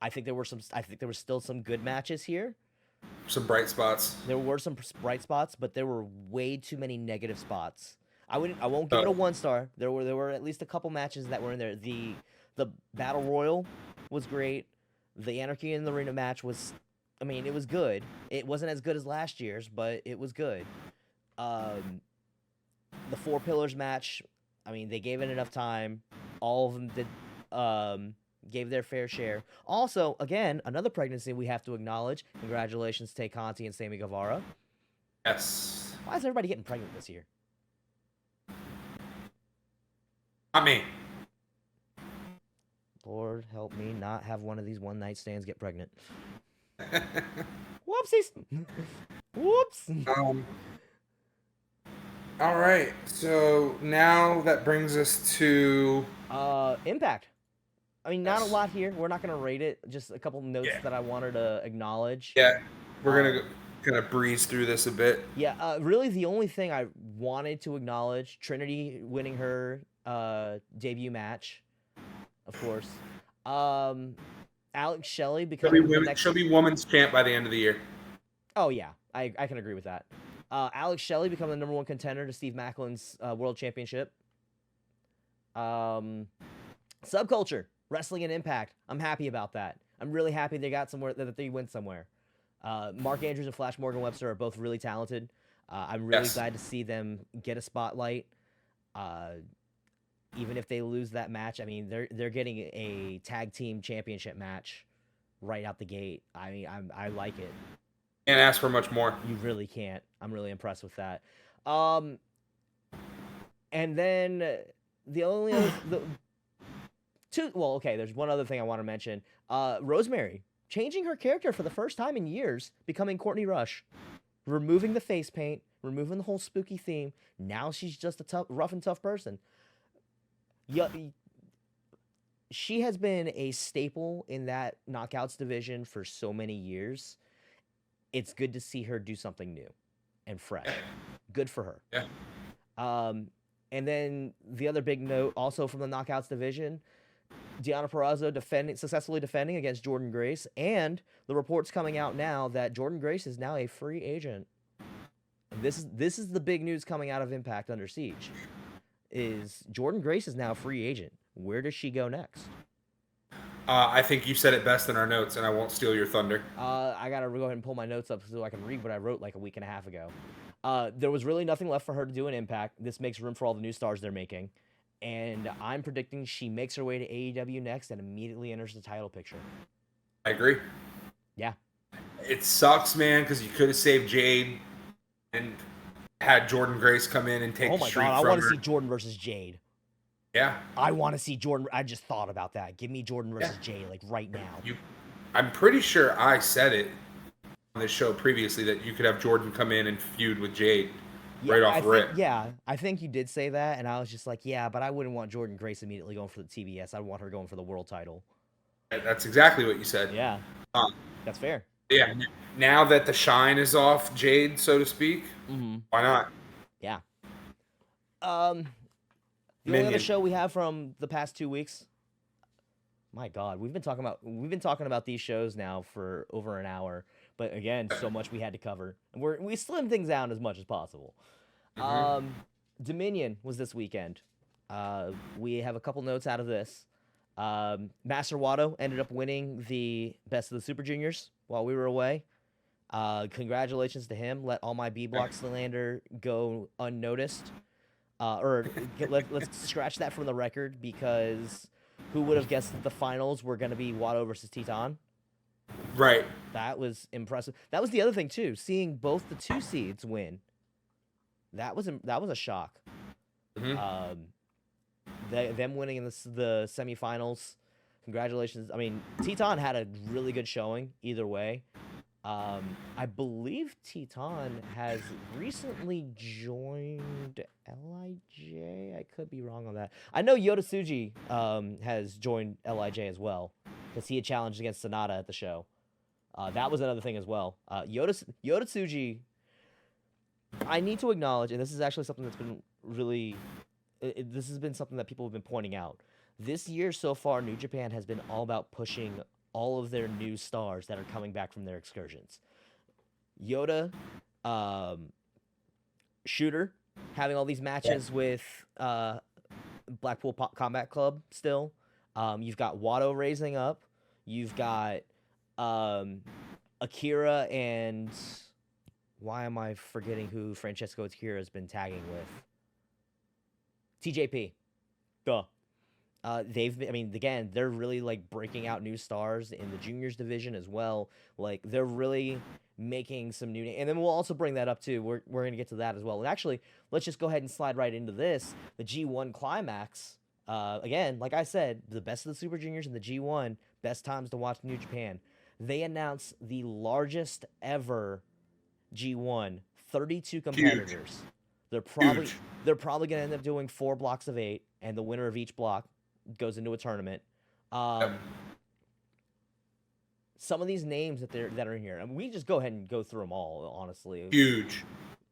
I think there were still some good matches here. Some bright spots. There were some bright spots, but there were way too many negative spots. I won't give it a 1 star. There were at least a couple matches that were in there. The Battle Royal was great. The Anarchy in the Arena match was, I mean, it was good. It wasn't as good as last year's, but it was good. The 4 Pillars match, I mean, they gave it enough time. All of them did, gave their fair share. Also, again, another pregnancy we have to acknowledge. Congratulations to Tay Conti and Sammy Guevara. Yes. Why is everybody getting pregnant this year? Not me. Lord help me not have one of these one-night stands get pregnant. Whoopsies. Whoops. All right. So now that brings us to Impact. I mean, not a lot here. We're not going to rate it. Just a couple notes that I wanted to acknowledge. Yeah. We're going to kind of breeze through this a bit. Yeah. Really, the only thing I wanted to acknowledge, Trinity winning her debut match, of course. Alex Shelley becoming she'll be women's champ by the end of the year. Oh yeah, I can agree with that. Alex Shelley becoming the #1 contender to Steve Macklin's World Championship. Subculture wrestling and Impact. I'm happy about that. I'm really happy they got somewhere, that they went somewhere. Mark Andrews and Flash Morgan Webster are both really talented. I'm really glad to see them get a spotlight. Even if they lose that match, I mean, they're getting a tag team championship match right out the gate. I mean, I like it. Can't ask for much more. You really can't. I'm really impressed with that. And then the only other there's one other thing I want to mention. Rosemary changing her character for the first time in years, becoming Courtney Rush, removing the face paint, removing the whole spooky theme. Now she's just a rough and tough person. Yeah, she has been a staple in that Knockouts division for so many years. It's good to see her do something new and fresh. Good for her. Yeah. And then the other big note, also from the Knockouts division, Deonna Purrazzo successfully defending against Jordynne Grace, and the reports coming out now that Jordynne Grace is now a free agent. And this is the big news coming out of Impact Under Siege. Is Jordynne Grace is now a free agent. Where does she go next? I think you said it best in our notes, and I won't steal your thunder. I gotta go ahead and pull my notes up so I can read what I wrote like a week and a half ago. There was really nothing left for her to do in Impact. This makes room for all the new stars they're making. And I'm predicting she makes her way to AEW next and immediately enters the title picture. I agree. Yeah. It sucks, man, because you could have saved Jade and had Jordynne Grace come in and take the streak from her. Oh my God, I want to see Jordynne versus Jade. Yeah. I want to see Jordynne. I just thought about that. Give me Jordynne versus Jade, like right now. I'm pretty sure I said it on this show previously that you could have Jordynne come in and feud with Jade right off rip. Yeah, I think you did say that, and I was just like, yeah, but I wouldn't want Jordynne Grace immediately going for the TBS. I'd want her going for the world title. That's exactly what you said. Yeah. That's fair. Yeah. Now that the shine is off Jade, so to speak, why not? Yeah. The only other show we have from the past 2 weeks. My God, we've been talking about these shows now for over an hour, but again, so much we had to cover, and we slim things down as much as possible. Dominion was this weekend. We have a couple notes out of this. Master Wato ended up winning the Best of the Super Juniors while we were away. Congratulations to him. Let all my B Block slander go unnoticed. Let's scratch that from the record, because who would have guessed that the finals were going to be Wato versus Teton? Right. That was impressive. That was the other thing too. Seeing both the 2 seeds win. That was a shock. Them winning in the semifinals. Congratulations. I mean, Teton had a really good showing either way. I believe Teton has recently joined LIJ. I could be wrong on that. I know Yota Tsuji has joined LIJ as well, because he had challenged against Sonata at the show. That was another thing as well. Yota Tsuji, I need to acknowledge, and this is actually something that's been really... this has been something that people have been pointing out. This year so far, New Japan has been all about pushing all of their new stars that are coming back from their excursions. Yota, Shooter, having all these matches with Blackpool Combat Club still. You've got Wato raising up. You've got Akira and... Why am I forgetting who Francesco Akira has been tagging with? TJP. Duh. They've been, I mean, again, they're really like breaking out new stars in the juniors division as well. Like, they're really making some new, and then we'll also bring that up too. We're going to get to that as well. And actually, let's just go ahead and slide right into this. The G1 Climax. Again, like I said, the Best of the Super Juniors and the G1, best times to watch New Japan. They announced the largest ever G1, 32 competitors. Huge. They're probably going to end up doing 4 blocks of 8, and the winner of each block goes into a tournament. Some of these names that are in here, and we just go ahead and go through them all. Honestly, huge.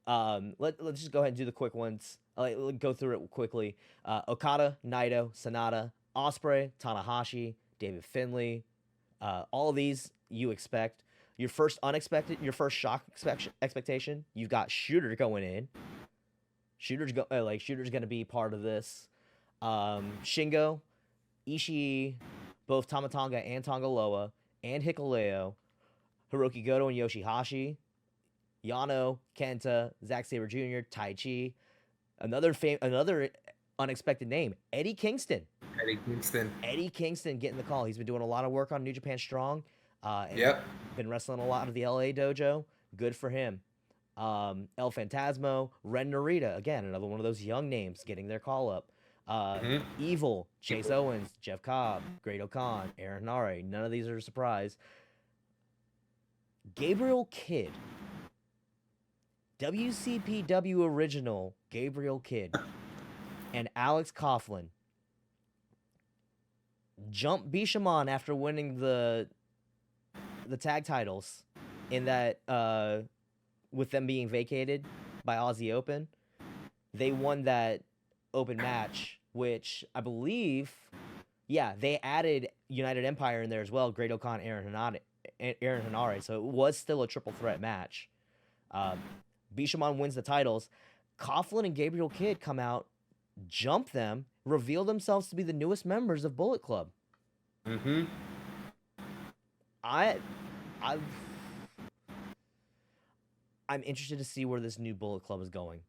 Let's just go ahead and do the quick ones. Go through it quickly. Okada, Naito, Sonata, Ospreay, Tanahashi, David Finlay. All of these you expect. Your first shock expectation. You've got Shooter going in. Shooter's gonna be part of this. Shingo, Ishii, both Tama Tonga and Tonga Loa, and Hikuleo, Hiroki Goto and Yoshihashi, Yano, Kenta, Zack Sabre Jr., Tai Chi, another unexpected name, Eddie Kingston. Eddie Kingston getting the call. He's been doing a lot of work on New Japan Strong. Been wrestling a lot of the LA dojo. Good for him. El Phantasmo, Ren Narita, again, another one of those young names getting their call up. Evil, Chase Owens, Jeff Cobb, Great O'Khan, Aaron Nare. None of these are a surprise. Gabriel Kidd. WCPW original Gabriel Kidd and Alex Coughlin jumped Bishamon after winning the tag titles in that with them being vacated by Aussie Open. They won that open match, which I believe, they added United Empire in there as well. Great O'Khan, Aaron Hanare. So it was still a triple threat match. Bishamon wins the titles. Coughlin and Gabriel Kidd come out, jump them, reveal themselves to be the newest members of Bullet Club. I'm interested to see where this new Bullet Club is going.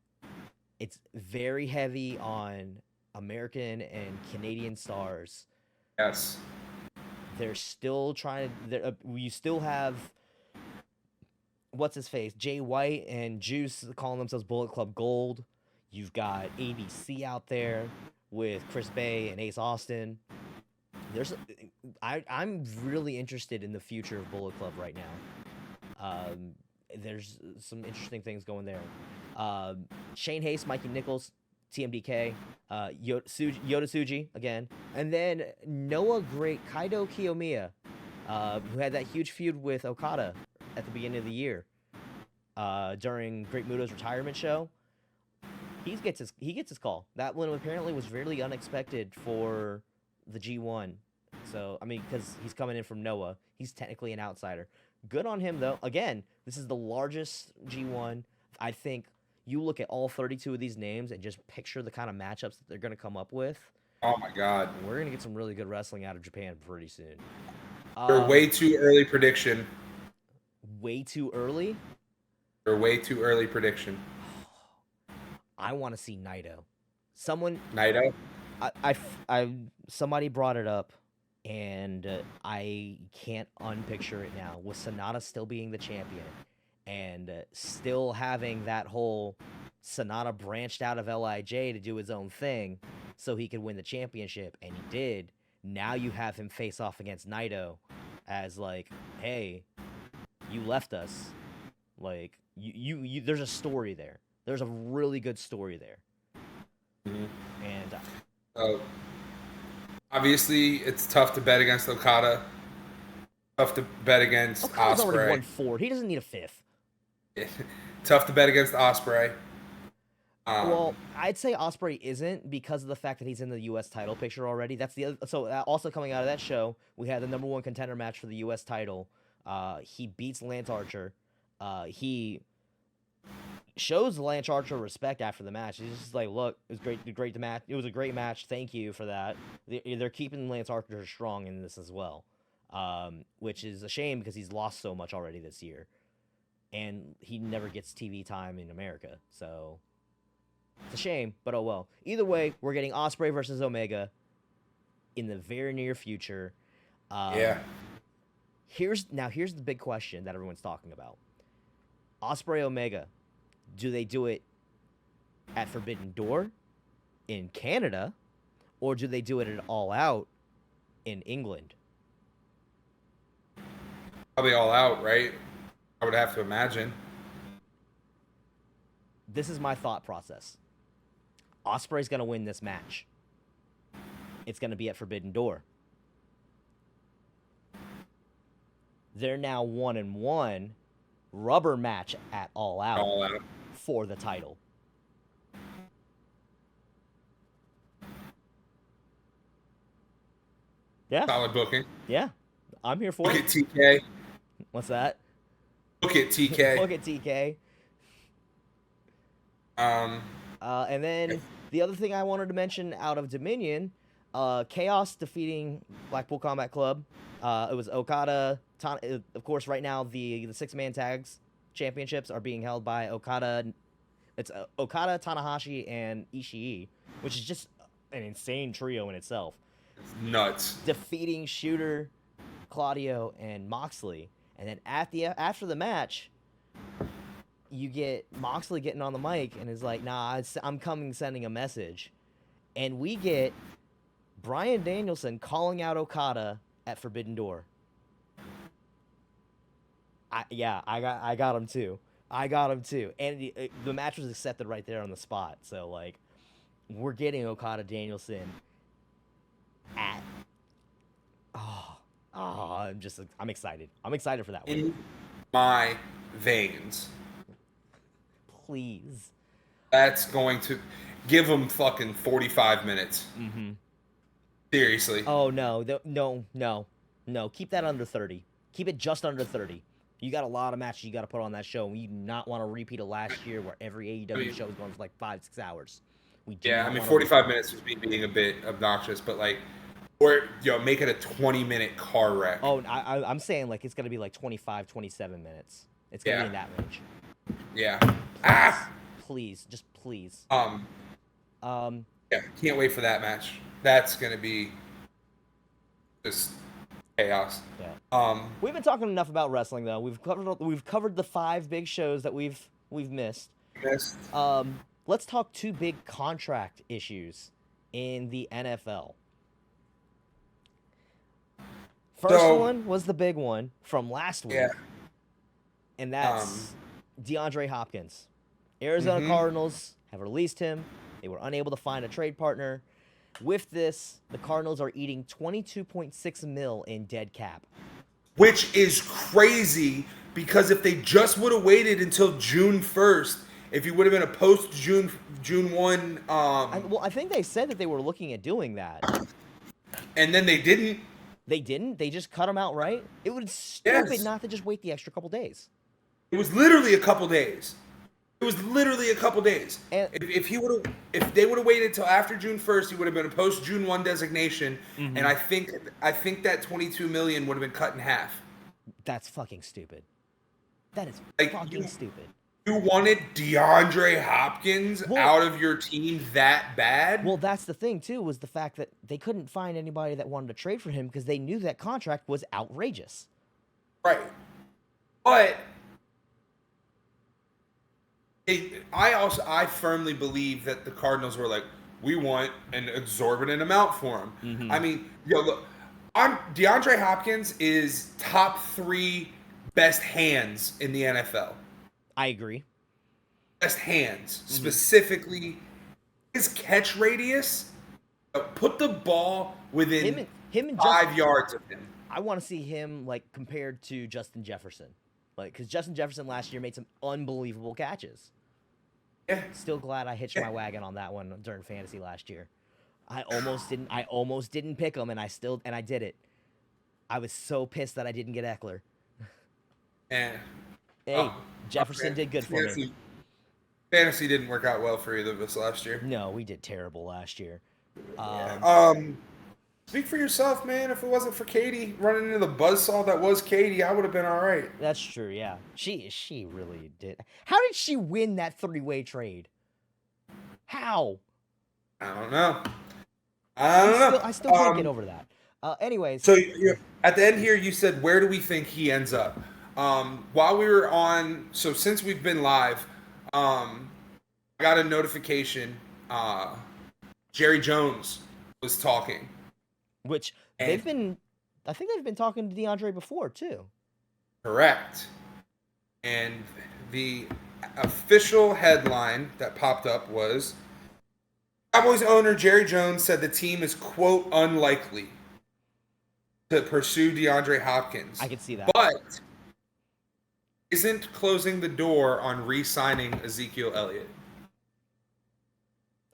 It's very heavy on American and Canadian stars. Yes. They're still trying to... you still have... What's his face? Jay White and Juice calling themselves Bullet Club Gold. You've got ABC out there with Chris Bay and Ace Austin. I'm really interested in the future of Bullet Club right now. There's some interesting things going there. Shane Haste, Mikey Nichols, TMDK, Yota Tsuji again, and then Noah Great, Kaido Kiyomiya, who had that huge feud with Okada at the beginning of the year during Great Muto's retirement show. He gets his call. That one apparently was really unexpected for the G1. So, I mean, because he's coming in from Noah. He's technically an outsider. Good on him, though. Again, this is the largest G1. I think you look at all 32 of these names and just picture the kind of matchups that they're going to come up with. Oh, my God. We're going to get some really good wrestling out of Japan pretty soon. You're way too early prediction. Way too early? Or way too early prediction. I want to see Naito. Naito? Somebody brought it up, and I can't unpicture it now. With Sonata still being the champion, and still having that whole Sonata branched out of LIJ to do his own thing, so he could win the championship, and he did. Now you have him face off against Naito, as like, hey, you left us. Like you there's a story there. There's a really good story there. Mm-hmm. And obviously, it's tough to bet against Okada. Tough to bet against Okada's Ospreay. already won 4. He doesn't need a 5th. Tough to bet against Ospreay. Well, I'd say Ospreay isn't because of the fact that he's in the U.S. title picture already. That's the other, so also coming out of that show, we had the number 1 contender match for the U.S. title. He beats Lance Archer. He shows Lance Archer respect after the match. He's just like, look, it was great match. It was a great match. Thank you for that. They're keeping Lance Archer strong in this as well, which is a shame because he's lost so much already this year, and he never gets TV time in America. So it's a shame, but oh well. Either way, we're getting Ospreay versus Omega in the very near future. Here's the big question that everyone's talking about. Ospreay Omega. Do they do it at Forbidden Door in Canada, or do they do it at All Out in England? Probably All Out, right? I would have to imagine. This is my thought process. Ospreay's going to win this match. It's going to be at Forbidden Door. They're now 1-1. Rubber match at All Out. For the title. Yeah. Solid booking. Yeah. I'm here for Book it. It, TK. What's that? Book it, TK. Book it, TK. And then the other thing I wanted to mention out of Dominion, Chaos defeating Blackpool Combat Club. It was Okada. Of course, right now the 6-man tags championships are being held by Okada. It's Okada, Tanahashi, and Ishii, which is just an insane trio in itself. It's nuts. Defeating Shooter, Claudio, and Moxley. And then after the match, you get Moxley getting on the mic and is like, nah, I'm coming sending a message. And we get Bryan Danielson calling out Okada at Forbidden Door. I got him too. And the match was accepted right there on the spot. So, like, we're getting Okada Danielson at... I'm excited. I'm excited for that one. In my veins. Please. That's going to give them fucking 45 minutes. Mm-hmm. Seriously. Oh, no. Keep that under 30. Keep it just under 30. You got a lot of matches you got to put on that show. We do not want to repeat of last year where every AEW show was going for like 5-6 hours. 45 minutes was being a bit obnoxious, but like, or make it a 20-minute car wreck. Oh, I'm saying like it's gonna be like 25, 27 minutes. It's gonna be in that range. Yeah. Please, just please. Yeah, can't wait for that match. That's gonna be just chaos. Yeah. We've been talking enough about wrestling though. We've covered the 5 big shows that we've missed. Let's talk 2 big contract issues in the NFL. First one was the big one from last week. Yeah. And that's DeAndre Hopkins. Arizona Cardinals have released him. They were unable to find a trade partner. With this, the Cardinals are eating $22.6 million in dead cap. which is crazy because if they just would have waited until June 1st, if he would have been a post June 1, well, I think they said that they were looking at doing that, and then they didn't. They didn't. They just cut him out, right? It was stupid not to just wait the extra couple days. It was literally a couple days. It was literally a couple days. And if they would have waited till after June 1st, he would have been a post June 1 designation, and I think that $22 million would have been cut in half. That's fucking stupid. That is fucking stupid. You wanted DeAndre Hopkins out of your team that bad? Well, that's the thing too, was the fact that they couldn't find anybody that wanted to trade for him because they knew that contract was outrageous. Right. But I firmly believe that the Cardinals were like, we want an exorbitant amount for him. I mean, look, DeAndre Hopkins is top 3 best hands in the NFL. I agree. Best hands. Specifically, his catch radius, put the ball within him 5 yards of him. I want to see him like compared to Justin Jefferson. Like, because Justin Jefferson last year made some unbelievable catches. Yeah. Still glad I hitched my wagon on that one during fantasy last year. I almost didn't pick him, and I did it. I was so pissed that I didn't get Eckler. Hey, Jefferson did good for me. Fantasy didn't work out well for either of us last year. No, we did terrible last year. Speak for yourself, man. If it wasn't for Katie running into the buzzsaw that was Katie, I would have been all right. That's true, yeah. She really did. How did she win that 3-way trade? How? I don't know. I still can't get over that. Anyways. So at the end here, you said, where do we think he ends up? While we were on, so since we've been live, I got a notification. Jerry Jones was talking. Which I think they've been talking to DeAndre before too. Correct. And the official headline that popped up was, Cowboys owner Jerry Jones said the team is, quote, unlikely to pursue DeAndre Hopkins. I can see that. But isn't closing the door on re-signing Ezekiel Elliott.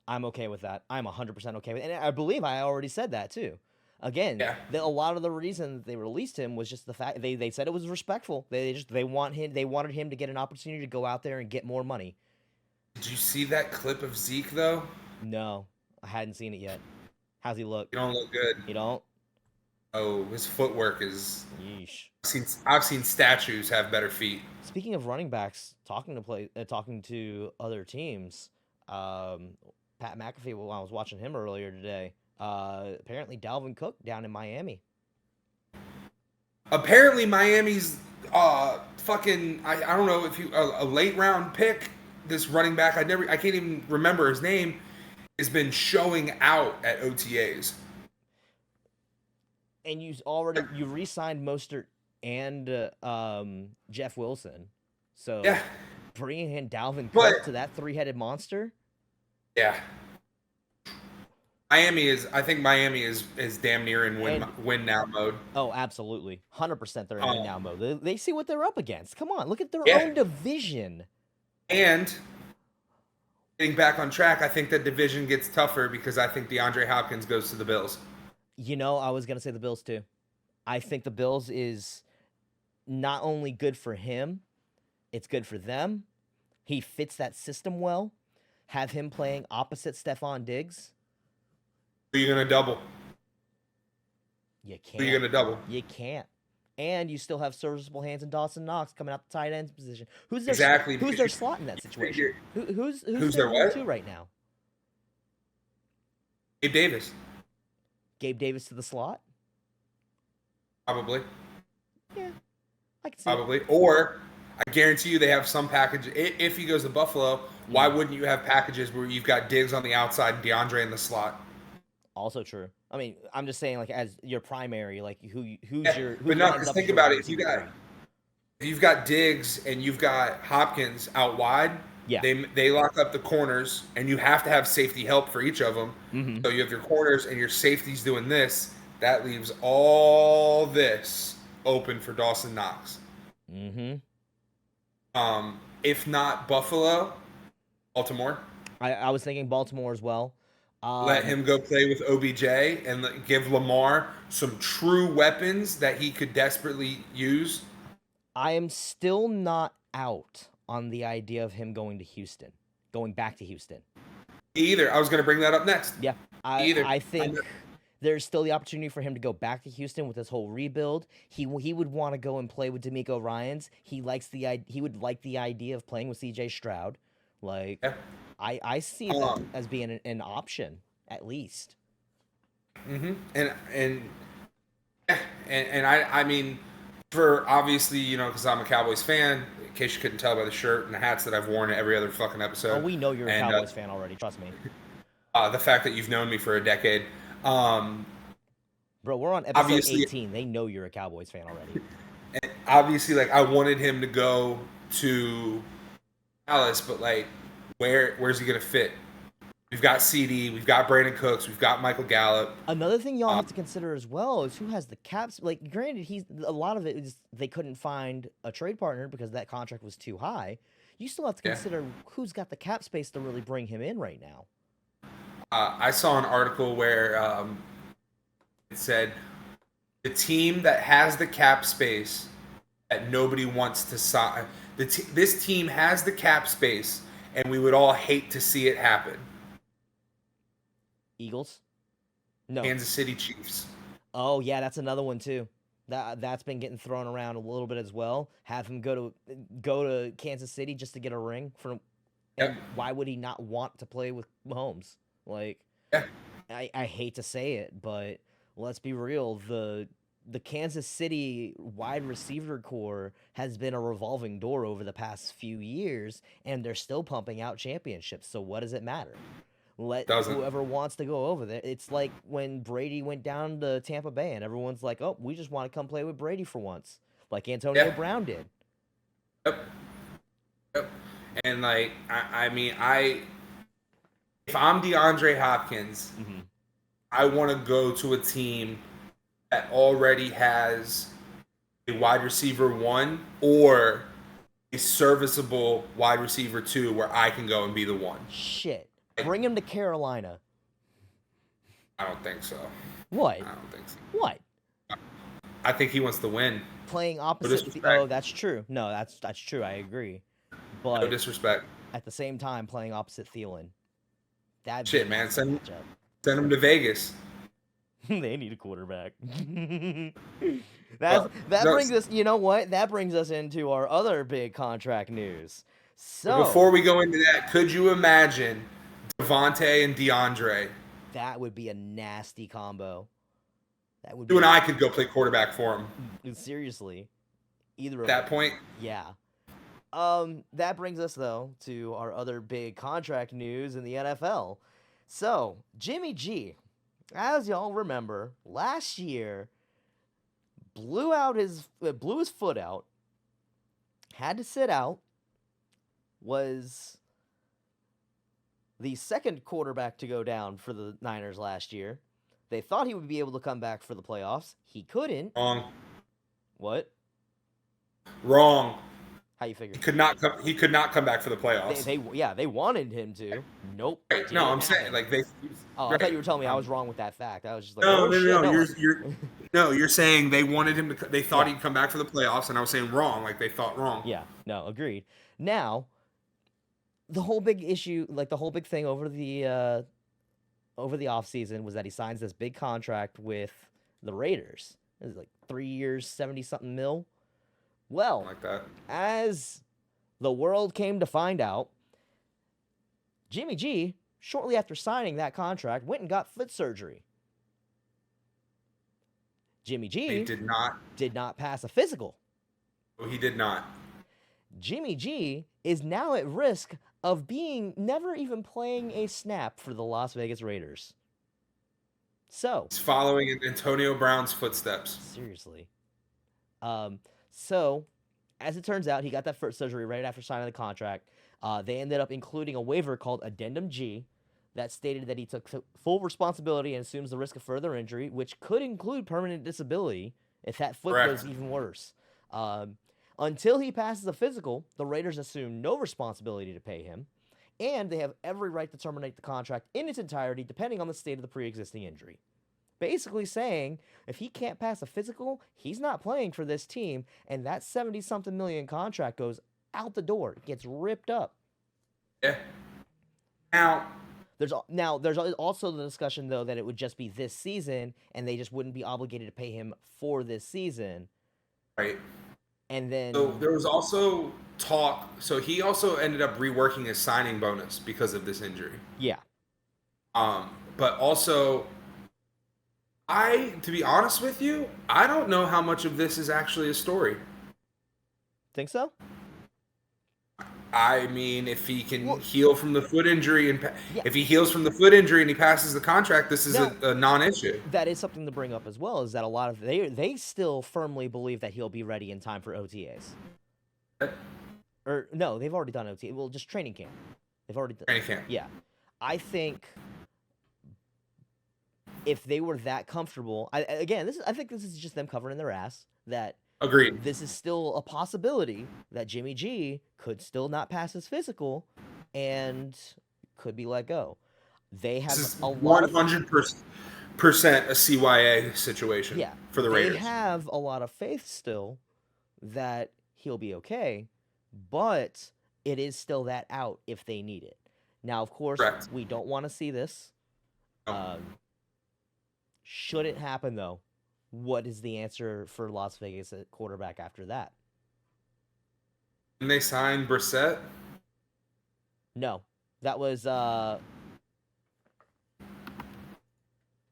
I'm okay with that. I'm 100% okay with it. And I believe I already said that too. Again, a lot of the reason they released him was just the fact they said it was respectful. They wanted him to get an opportunity to go out there and get more money. Did you see that clip of Zeke though? No, I hadn't seen it yet. How's he look? You don't look good. You don't? Oh, his footwork is. Yeesh. I've seen statues have better feet. Speaking of running backs, talking to other teams, Pat McAfee. Well, I was watching him earlier today. Apparently Dalvin Cook down in Miami. Apparently Miami's fucking I don't know if a late round pick. This running back I can't even remember his name, has been showing out at OTAs. And you re-signed Mostert and Jeff Wilson, so bringing in Dalvin Cook to that 3-headed monster. Yeah. I think Miami is damn near in win now mode. Oh, absolutely. 100% they're in win now mode. They see what they're up against. Come on, look at their own division. And getting back on track, I think that division gets tougher because I think DeAndre Hopkins goes to the Bills. You know, I was going to say the Bills too. I think the Bills is not only good for him, it's good for them. He fits that system well. Have him playing opposite Stephon Diggs. Who are you going to double? You can't. Who are you going to double? You can't. And you still have serviceable hands in Dawson Knox coming out the tight end position. Who's their slot in that situation? Who's their what? 2 right now? Gabe Davis. Gabe Davis to the slot? Probably. Yeah, I can see probably. Or I guarantee you they have some package. If he goes to Buffalo, why wouldn't you have packages where you've got Diggs on the outside and DeAndre in the slot? Also true. I mean, I'm just saying, like, as your primary, like, who's your... But no, because think about it. If you've got Diggs and you've got Hopkins out wide, they lock up the corners, and you have to have safety help for each of them. Mm-hmm. So you have your corners and your safeties doing this. That leaves all this open for Dawson Knox. Mm-hmm. If not Buffalo, Baltimore. I was thinking Baltimore as well. Let him go play with OBJ and give Lamar some true weapons that he could desperately use. I am still not out on the idea of him going back to Houston. Either. I was going to bring that up next. Yeah, I think there's still the opportunity for him to go back to Houston with this whole rebuild. He would want to go and play with D'Amico Ryans. He would like the idea of playing with CJ Stroud. Like, yeah. I see that as being an option at least. Mm-hmm. And I mean, for obviously, you know, because I'm a Cowboys fan. In case you couldn't tell by the shirt and the hats that I've worn every other fucking episode. Oh, we know you're a Cowboys fan already. Trust me. The fact that you've known me for a decade. Bro, we're on episode 18. They know you're a Cowboys fan already. And obviously, like, I wanted him to go to Dallas, but like, where's he gonna fit? We've got CD, we've got Brandon Cooks, we've got Michael Gallup. Another thing y'all have to consider as well is who has the caps. Like, granted, a lot of it is they couldn't find a trade partner because that contract was too high. You still have to consider who's got the cap space to really bring him in right now. I saw an article where it said the team that has the cap space that nobody wants to sign. This team has the cap space, and we would all hate to see it happen. Eagles? No. Kansas City Chiefs. Oh yeah, that's another one too. That's been getting thrown around a little bit as well. Have him go to Kansas City just to get a ring from. And why would he not want to play with Mahomes? Like, I hate to say it, but let's be real. The Kansas City wide receiver core has been a revolving door over the past few years, and they're still pumping out championships. So what does it matter? Let whoever wants to go over there. It's like when Brady went down to Tampa Bay, and everyone's like, "Oh, we just want to come play with Brady for once," like Antonio Brown did. Yep. And like, I mean, if I'm DeAndre Hopkins, I want to go to a team that already has a wide receiver 1 or a serviceable wide receiver 2 where I can go and be the one. Shit. Bring him to Carolina. I don't think so. What? I don't think so. What? I think he wants to win. Playing opposite. Oh, that's true. No, that's true. I agree. But no disrespect. At the same time, playing opposite Thielen. Shit, man. Send him to Vegas. They need a quarterback. That brings us. You know what? That brings us into our other big contract news. So before we go into that, could you imagine Devontae and DeAndre? That would be a nasty combo. That would. You and I could go play quarterback for him. Seriously, either at that point. Yeah. That brings us though to our other big contract news in the NFL. So Jimmy G, as y'all remember, last year blew his foot out, had to sit out. Was the second quarterback to go down for the Niners last year. They thought he would be able to come back for the playoffs. He couldn't. Wrong. What? Wrong. How you figure? He could not come back for the playoffs. They wanted him to. Nope. Right. No, I'm saying like they. Oh, I thought you were telling me I was wrong with that fact. I was just like, no. You're saying they wanted him to. They thought he'd come back for the playoffs, and I was saying wrong. Like they thought wrong. Yeah. No. Agreed. Now, the whole big issue, like the whole big thing over the offseason was that he signs this big contract with the Raiders. It was like 3 years, 70-something mil. Well, like that. As the world came to find out, Jimmy G, shortly after signing that contract, went and got foot surgery. Jimmy G did not pass a physical. Oh, he did not. Jimmy G is now at risk of never even playing a snap for the Las Vegas Raiders. So he's following in Antonio Brown's footsteps. Seriously. So, as it turns out, he got that foot surgery right after signing the contract. They ended up including a waiver called Addendum G that stated that he took full responsibility and assumes the risk of further injury, which could include permanent disability if that foot Correct. goes even worse. Until he passes a physical, the Raiders assume no responsibility to pay him, and they have every right to terminate the contract in its entirety depending on the state of the pre-existing injury. Basically saying, if he can't pass a physical, he's not playing for this team, and that 70-something million contract goes out the door. It gets ripped up. Yeah. There's also the discussion, though, that it would just be this season, and they just wouldn't be obligated to pay him for this season. Right. And then... So there was also talk... So he also ended up reworking his signing bonus because of this injury. Yeah. But also... to be honest with you, I don't know how much of this is actually a story. Think so? I mean, if he can heal from the foot injury, and if he heals from the foot injury and he passes the contract, this is a non-issue. That is something to bring up as well, is that a lot of... They still firmly believe that he'll be ready in time for OTAs. Or, no, they've already done OTA. Well, just training camp. They've already done... Training camp. Yeah. I think... if they were that comfortable, I think this is just them covering their ass. That agreed. This is still a possibility that Jimmy G could still not pass his physical, and could be let go. They have a lot 100% a CYA situation. Yeah, for the Raiders. They have a lot of faith still that he'll be okay, but it is still that out if they need it. Now, of course, Correct. We don't want to see this. Should it happen, though, what is the answer for Las Vegas at quarterback after that? Didn't they sign Brissett? No. That was... I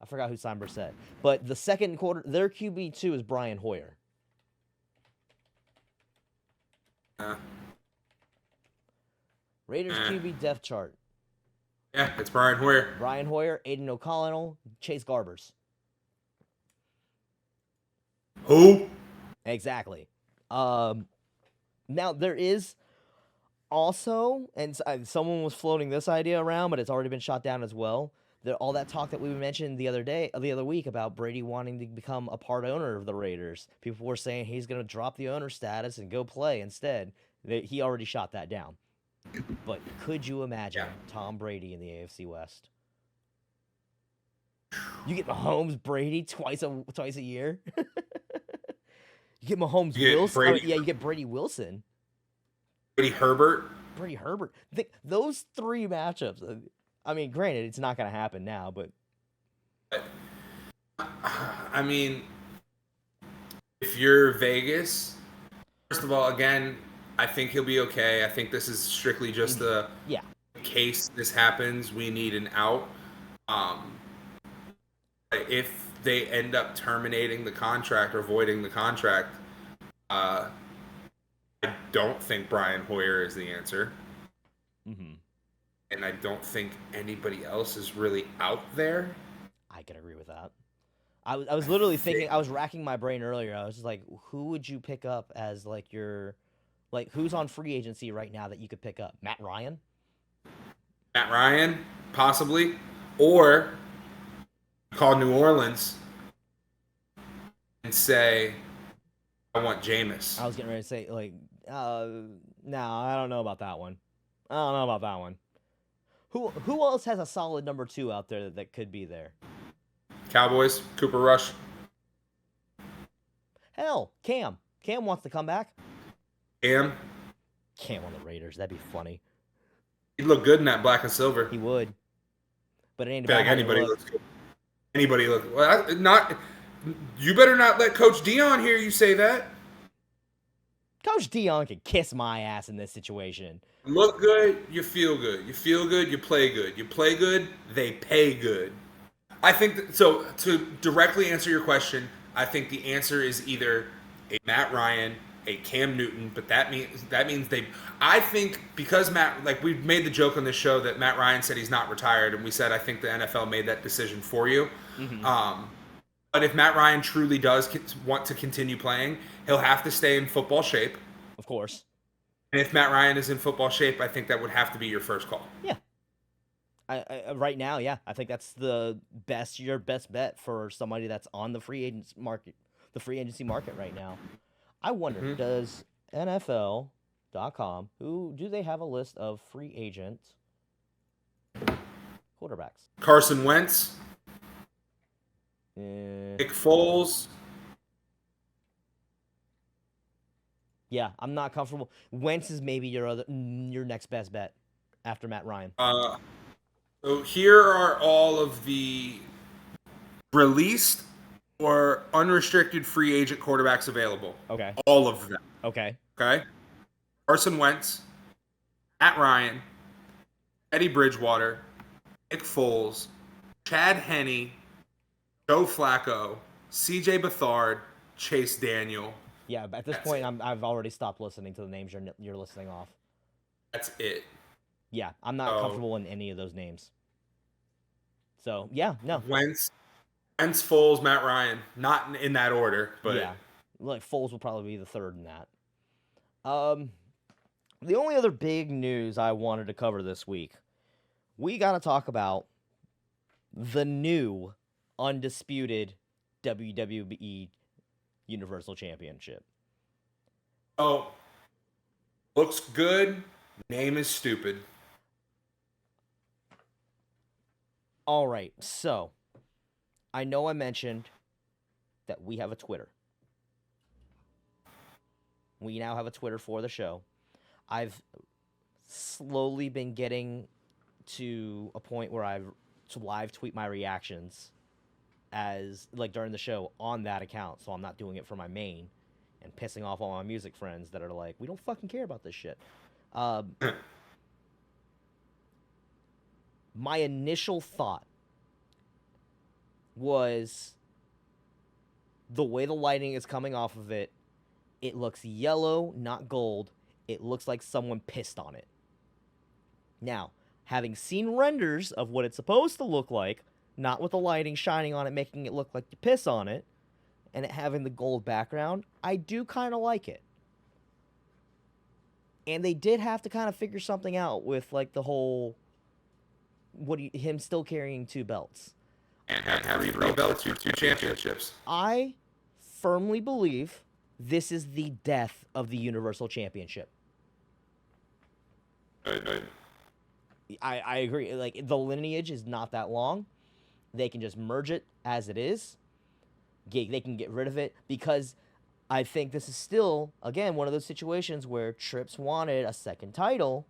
forgot who signed Brissett. But the second quarter... Their QB2 is Brian Hoyer. Raiders QB depth chart. Yeah, it's Brian Hoyer. Brian Hoyer, Aiden O'Connell, Chase Garbers. Who? Exactly. Now, there is also, and someone was floating this idea around, but it's already been shot down as well. All that talk that we mentioned the other week about Brady wanting to become a part owner of the Raiders. People were saying he's going to drop the owner status and go play instead. He already shot that down. But could you imagine Tom Brady in the AFC West? You get Mahomes, Brady twice a year. You get Mahomes, Wilson. You get Brady Wilson. Brady Herbert. Those three matchups. I mean, granted, it's not going to happen now, but... I mean, if you're Vegas, first of all, again, I think he'll be okay. I think this is strictly just in case this happens, we need an out. If they end up terminating the contract or voiding the contract, I don't think Brian Hoyer is the answer. Mm-hmm. And I don't think anybody else is really out there. I can agree with that. I was literally thinking, I was racking my brain earlier. I was just like, who would you pick up as like your... Like, who's on free agency right now that you could pick up? Matt Ryan? Matt Ryan, possibly. Or call New Orleans and say, I want Jameis. I was getting ready to say, like, no, I don't know about that one. Who else has a solid number 2 out there that could be there? Cowboys, Cooper Rush. Hell, Cam. Cam wants to come back. Cam on the Raiders. That'd be funny. He'd look good in that black and silver. He would. But it ain't about like anybody looks good. Anybody look well, not. You better not let Coach Dion hear you say that. Coach Dion can kiss my ass in this situation. Look good, you feel good. You feel good, you play good. You play good, they pay good. I think so. To directly answer your question, I think the answer is either a Matt Ryan, a Cam Newton, but that means they. I think because we made the joke on this show that Matt Ryan said he's not retired, and we said I think the NFL made that decision for you. Mm-hmm. But if Matt Ryan truly does want to continue playing, he'll have to stay in football shape. Of course. And if Matt Ryan is in football shape, I think that would have to be your first call. Yeah. I right now, yeah, I think that's your best bet for somebody that's on the free agents market, the free agency market right now. I wonder, Mhm. does NFL.com, do they have a list of free agent quarterbacks? Carson Wentz, Eh, Nick Foles. yeah, I'm not comfortable. Wentz is maybe your next best bet after Matt Ryan. So here are all of the released or unrestricted free agent quarterbacks available. Okay. All of them. Okay. Okay. Carson Wentz, Matt Ryan, Eddie Bridgewater, Nick Foles, Chad Henne, Joe Flacco, CJ Beathard, Chase Daniel. Yeah, but at this That's point, it. I've already stopped listening to the names you're listing off. That's it. Yeah, I'm not So comfortable in any of those names. So yeah, no. Wentz, Foles, Matt Ryan. Not in that order, but Yeah, like Foles will probably be the third in that. The only other big news I wanted to cover this week, we got to talk about the new undisputed WWE Universal Championship. oh, looks good. Name is stupid. All right, so I know I mentioned that we have a Twitter. We now have a Twitter for the show. I've slowly been getting to a point where I've to live tweet my reactions as like during the show on that account, so I'm not doing it for my main and pissing off all my music friends that are like, we don't fucking care about this shit. My initial thought was the way the lighting is coming off of it, it looks yellow, not gold. It looks like someone pissed on it. Now, having seen renders of what it's supposed to look like, not with the lighting shining on it, making it look like you piss on it, and it having the gold background, I do kind of like it. And they did have to kind of figure something out with like the whole him still carrying 2 belts. And having 3 belts, 2 championships. I firmly believe this is the death of the Universal Championship. Right. I agree. Like, the lineage is not that long. They can just merge it as it is. They can get rid of it because I think this is still, again, one of those situations where Trips wanted a second title,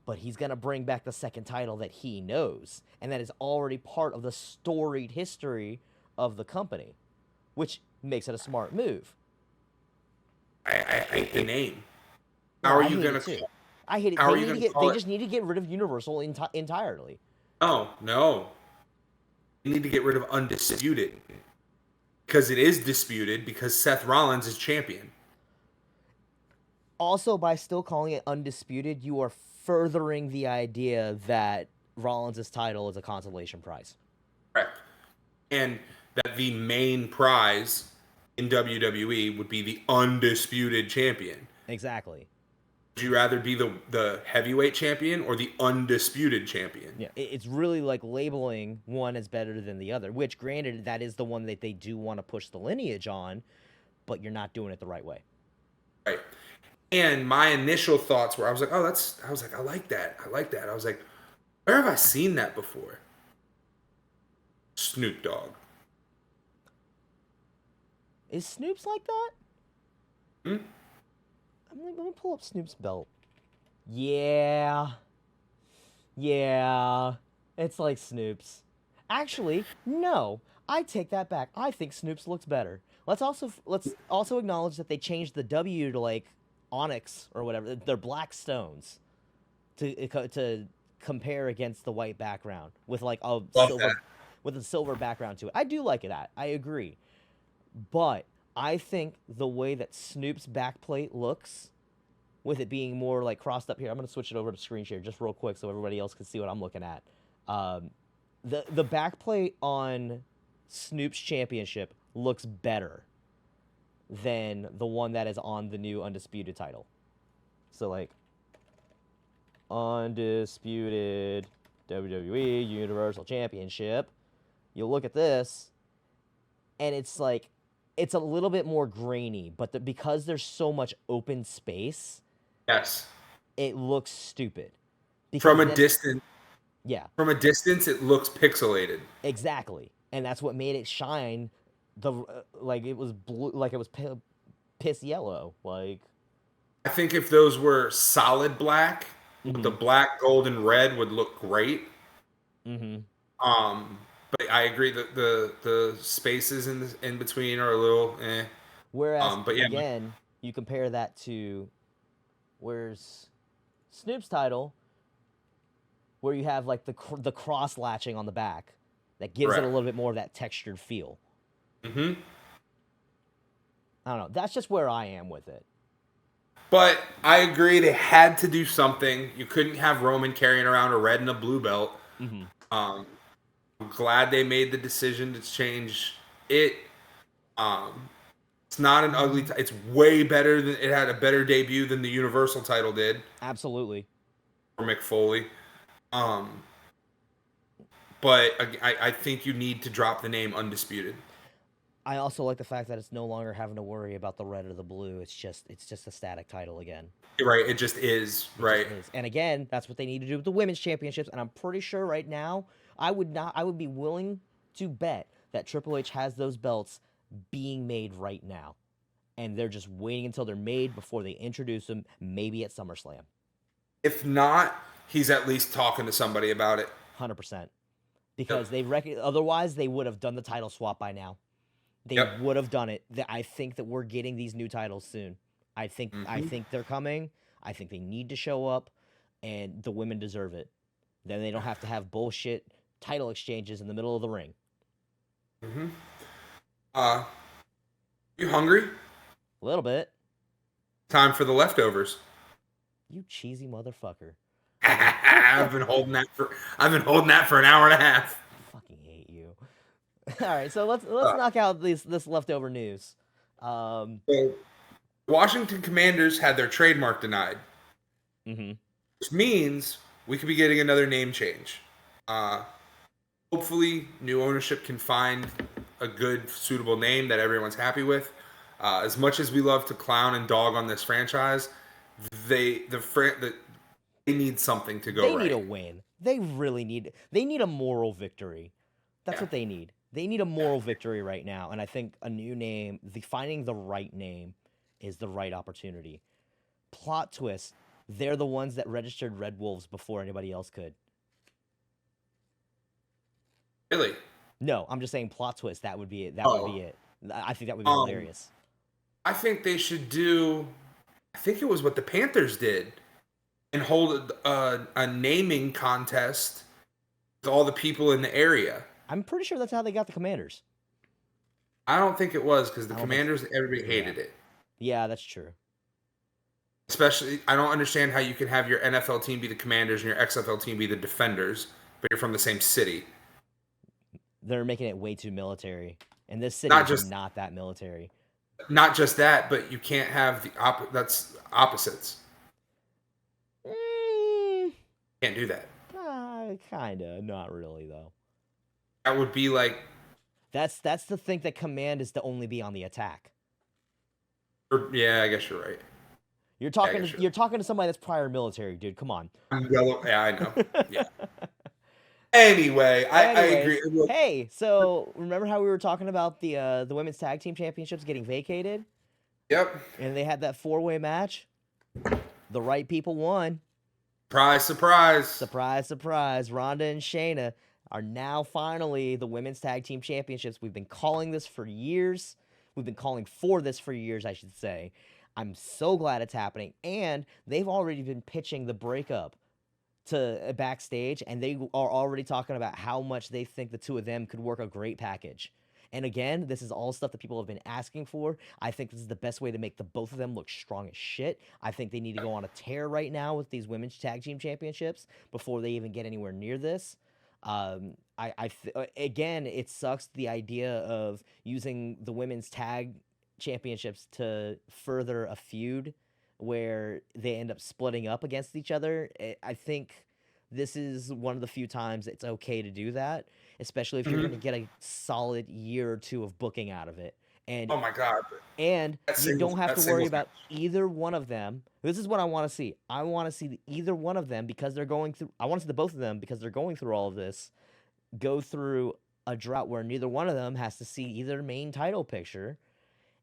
but he's going to bring back the second title that he knows, and that is already part of the storied history of the company, which makes it a smart move. I hate the name. How are you going to... I hate it. They just need to get rid of Universal entirely. No. You need to get rid of Undisputed. Because it is disputed because Seth Rollins is champion. Also, by still calling it Undisputed, you are furthering the idea that Rollins' title is a consolation prize. Correct. And that the main prize in WWE would be the Undisputed Champion. Exactly. Would you rather be the heavyweight champion or the undisputed champion? Yeah, it's really like labeling one as better than the other, which, granted, that is the one that they do want to push the lineage on, but you're not doing it the right way. Right. And my initial thoughts were, I was like, I like that. I was like, where have I seen that before? Snoop Dogg. Is Snoop's like that? Hmm? Let me pull up Snoop's belt. Yeah. It's like Snoop's. Actually, no. I take that back. I think Snoop's looks better. Let's also acknowledge that they changed the W to like onyx or whatever. They're black stones to compare against the white background with like a silver background to it. I do like that. I agree. But I think the way that Snoop's backplate looks, with it being more like crossed up here, I'm going to switch it over to screen share just real quick so everybody else can see what I'm looking at. The backplate on Snoop's championship looks better than the one that is on the new Undisputed title. So like, Undisputed WWE Universal Championship. You'll look at this, and it's like it's a little bit more grainy, but because there's so much open space, Yes. it looks stupid. From a distance. Yeah. From a distance, it looks pixelated. Exactly, and that's what made it shine. Like it was blue, like it was piss yellow. Like I think if those were solid black, the black, gold, and red would look great. Mm-hmm. But I agree that the spaces in between are a little eh. Whereas, But yeah, again, you compare that to where's Snoop's title, where you have like the cross latching on the back, that gives it a little bit more of that textured feel. Mm-hmm. I don't know. That's just where I am with it. But I agree they had to do something. You couldn't have Roman carrying around a red and a blue belt. Mm-hmm. I'm glad they made the decision to change it. It's not an ugly. It's way better than it had a better debut than the Universal title did. Absolutely. For Mick Foley. But I think you need to drop the name Undisputed. I also like the fact that it's no longer having to worry about the red or the blue. It's just a static title again. Right, it just is. Right. Just is. And again, that's what they need to do with the women's championships. And I'm pretty sure right now, I would be willing to bet that Triple H has those belts being made right now. And they're just waiting until they're made before they introduce them, maybe at SummerSlam. If not, he's at least talking to somebody about it. 100%. Because otherwise they would have done the title swap by now. They would have done it. I think that we're getting these new titles soon. I think they're coming. I think they need to show up, and the women deserve it. Then they don't have to have bullshit title exchanges in the middle of the ring. You hungry? A little bit. Time for the leftovers. You cheesy motherfucker. I've been holding that for an hour and a half. I fucking hate you. All right, so let's knock out this leftover news. So Washington Commanders had their trademark denied, which means we could be getting another name change. Hopefully, new ownership can find a good, suitable name that everyone's happy with. As much as we love to clown and dog on this franchise, they need something to go right. They need a win. They really need. They need a moral victory. That's what they need. They need a moral victory right now, and I think a new name, finding the right name, is the right opportunity. Plot twist: they're the ones that registered Red Wolves before anybody else could. Really? No, I'm just saying plot twist. That would be it. That would be it. I think that would be hilarious. I think they should do. I think it was what the Panthers did, and hold a naming contest with all the people in the area. I'm pretty sure that's how they got the Commanders. I don't think it was, because the Commanders, everybody hated it. Yeah, that's true. Especially, I don't understand how you can have your NFL team be the Commanders and your XFL team be the Defenders, but you're from the same city. They're making it way too military. And this city is not that military. Not just that, but you can't have that's opposites. Can't do that. Kinda. Not really, though. That would be like... That's to think that command is to only be on the attack. Yeah, I guess you're right. You're talking to somebody that's prior military, dude. Come on. Yeah, I know. Yeah. Anyway, I agree. Hey, so remember how we were talking about the women's tag team championships getting vacated? Yep. And they had that 4-way match. The right people won. Surprise, surprise. Surprise, surprise. Ronda and Shayna are now finally the women's tag team championships. We've been calling this for years. We've been calling for this for years, I should say. I'm so glad it's happening. And they've already been pitching the breakup to backstage, and they are already talking about how much they think the two of them could work a great package. And again, this is all stuff that people have been asking for. I think this is the best way to make the both of them look strong as shit. I think they need to go on a tear right now with these women's tag team championships before they even get anywhere near this. Again, it sucks the idea of using the women's tag championships to further a feud where they end up splitting up against each other. I think this is one of the few times it's okay to do that, especially if you're going to get a solid year or two of booking out of it. And oh my God. and you don't have to worry about match. either one of them. This is what I want to see. I want to see either one of them because they're going through. I want to see the both of them because they're going through all of this. Go through a drought where neither one of them has to see either main title picture,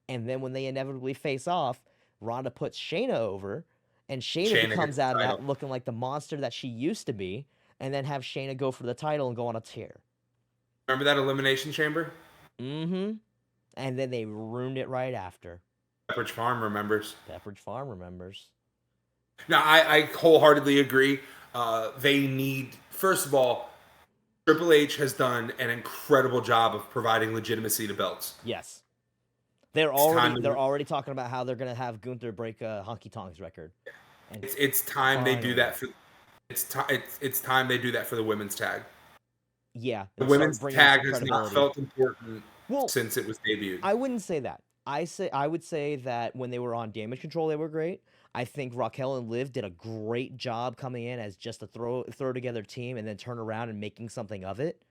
and then when they inevitably face off, Ronda puts Shayna over, and Shayna comes out of that looking like the monster that she used to be, and then have Shayna go for the title and go on a tear. Remember that Elimination Chamber? Mm-hmm. And then they ruined it right after. Pepperidge Farm remembers. Pepperidge Farm remembers. Now, I wholeheartedly agree. They need, first of all, Triple H has done an incredible job of providing legitimacy to belts. Yes. They're already talking about how they're going to have Gunther break Honky Tonk's record. And it's time they do that for it's time they do that for the women's tag. Yeah. The women's tag has not felt important since it was debuted. I wouldn't say that. I would say that when they were on Damage Control, they were great. I think Raquel and Liv did a great job coming in as just a throw together team and then turn around and making something of it.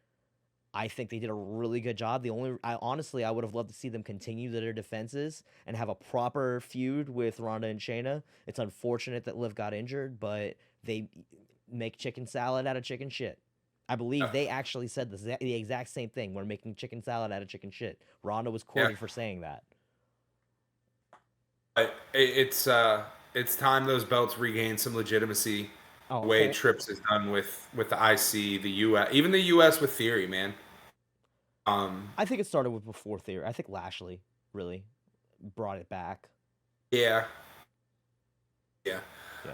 I think they did a really good job. Honestly, I would have loved to see them continue their defenses and have a proper feud with Ronda and Shayna. It's unfortunate that Liv got injured, but they make chicken salad out of chicken shit. I believe they actually said the exact same thing. We're making chicken salad out of chicken shit. Ronda was quoted for saying that. It's time those belts regain some legitimacy. The way Trips has done with the IC, the US, even the US with Theory, man. I think it started with before Theory. I think Lashley really brought it back. Yeah.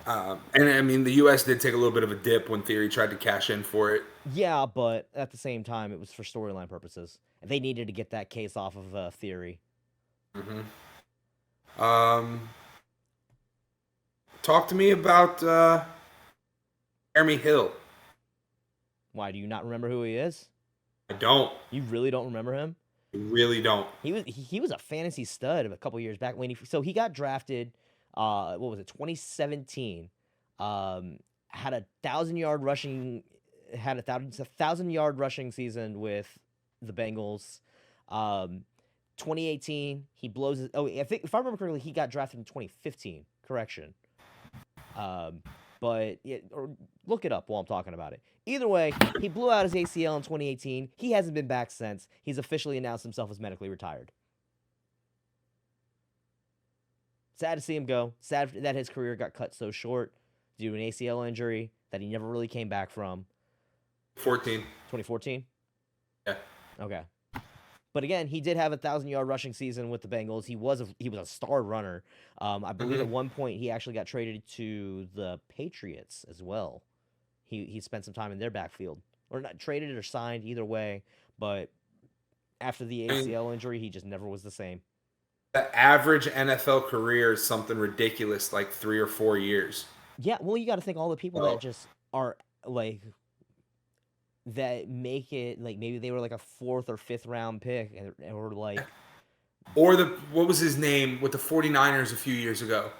And I mean, the US did take a little bit of a dip when Theory tried to cash in for it. Yeah, but at the same time, it was for storyline purposes. They needed to get that case off of Theory. Mm-hmm. Talk to me about Jeremy Hill. Why, do you not remember who he is? I don't. You really don't remember him? I really don't. He was a fantasy stud a couple years back when he got drafted. What was it? 2017. Had a 1,000-yard rushing. Had a 1,000-yard rushing season with the Bengals. 2018, he blows it. Oh, I think if I remember correctly, he got drafted in 2015. Correction. But or look it up while I'm talking about it. Either way, he blew out his ACL in 2018. He hasn't been back since. He's officially announced himself as medically retired. Sad to see him go. Sad that his career got cut so short due to an ACL injury that he never really came back from. 2014? Yeah. Okay. But again, he did have a 1,000-yard rushing season with the Bengals. He was a star runner. I believe at one point he actually got traded to the Patriots as well. He spent some time in their backfield, or not traded or signed, either way. But after the ACL injury, he just never was the same. The average NFL career is something ridiculous, like 3 or 4 years. Yeah, well, you got to think all the people that just are like that make it, like maybe they were like a 4th or 5th round pick and were like, or what was his name with the 49ers a few years ago?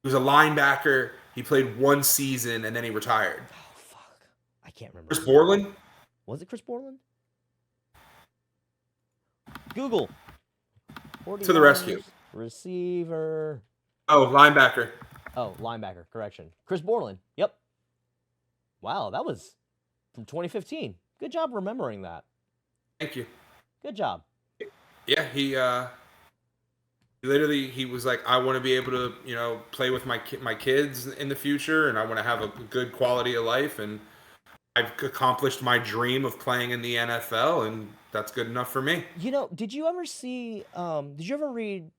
He was a linebacker. He played 1 season and then he retired. Oh fuck, I can't remember. Chris Borland? Was it Chris Borland? Google. To the rescue. Receiver. Oh, linebacker. Oh, linebacker. Correction. Chris Borland. Yep. Wow, that was from 2015. Good job remembering that. Thank you. Good job. Yeah, he was like, I want to be able to, play with my kids in the future, and I want to have a good quality of life, and I've accomplished my dream of playing in the NFL, and that's good enough for me. Did you ever read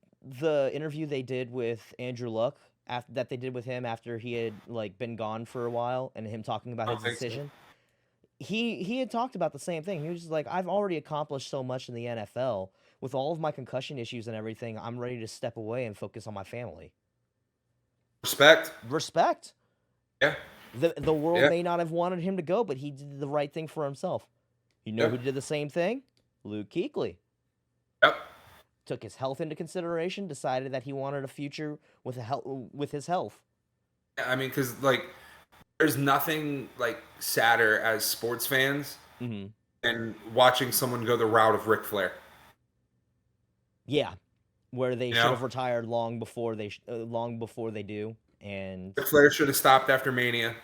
the interview they did with Andrew Luck that they did with him after he had been gone for a while, and him talking about his decision? So. He had talked about the same thing. He was just like, I've already accomplished so much in the NFL. With all of my concussion issues and everything, I'm ready to step away and focus on my family. Respect. Yeah. The world may not have wanted him to go, but he did the right thing for himself. You know who did the same thing? Luke Kuechly. Yep. Took his health into consideration, decided that he wanted a future with his health. I mean, because there's nothing sadder as sports fans than watching someone go the route of Ric Flair. Yeah, where they should have retired long before they do, and Ric Flair should have stopped after Mania.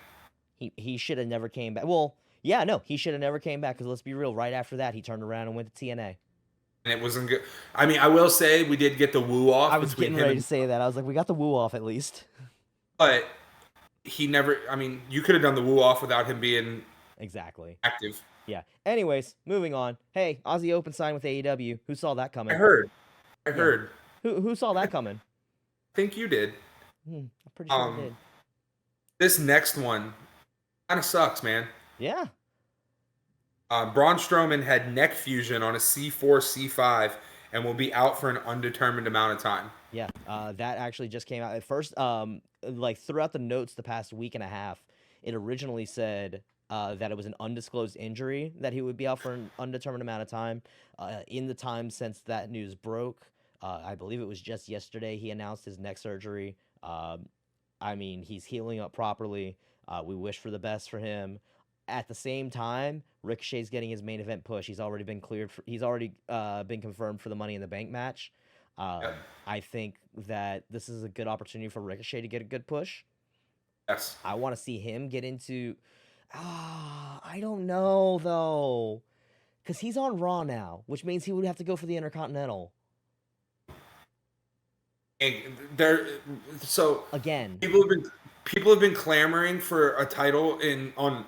He should have never came back. Well, yeah, no, he should have never came back because let's be real. Right after that, he turned around and went to TNA. And it wasn't good. I mean, I will say we did get the woo off. I was getting ready to say that. I was like, we got the woo off at least. But he never. I mean, you could have done the woo off without him being active. Yeah. Anyways, moving on. Hey, Aussie Open signed with AEW. Who saw that coming? I heard. Who saw that coming? I think you did. I'm pretty sure I did. This next one kind of sucks, man. Yeah. Braun Strowman had neck fusion on a C4, C5, and will be out for an undetermined amount of time. Yeah, that actually just came out. At first, like throughout the notes the past week and a half, it originally said that it was an undisclosed injury that he would be out for an undetermined amount of time. In the time since that news broke, I believe it was just yesterday, he announced his neck surgery. I mean, he's healing up properly. We wish for the best for him. At the same time, Ricochet's getting his main event push. He's already been cleared. He's already been confirmed for the Money in the Bank match. I think that this is a good opportunity for Ricochet to get a good push. Yes. I want to see him get into... I don't know, though. Because he's on Raw now, which means he would have to go for the Intercontinental. And again, people have been clamoring for a title on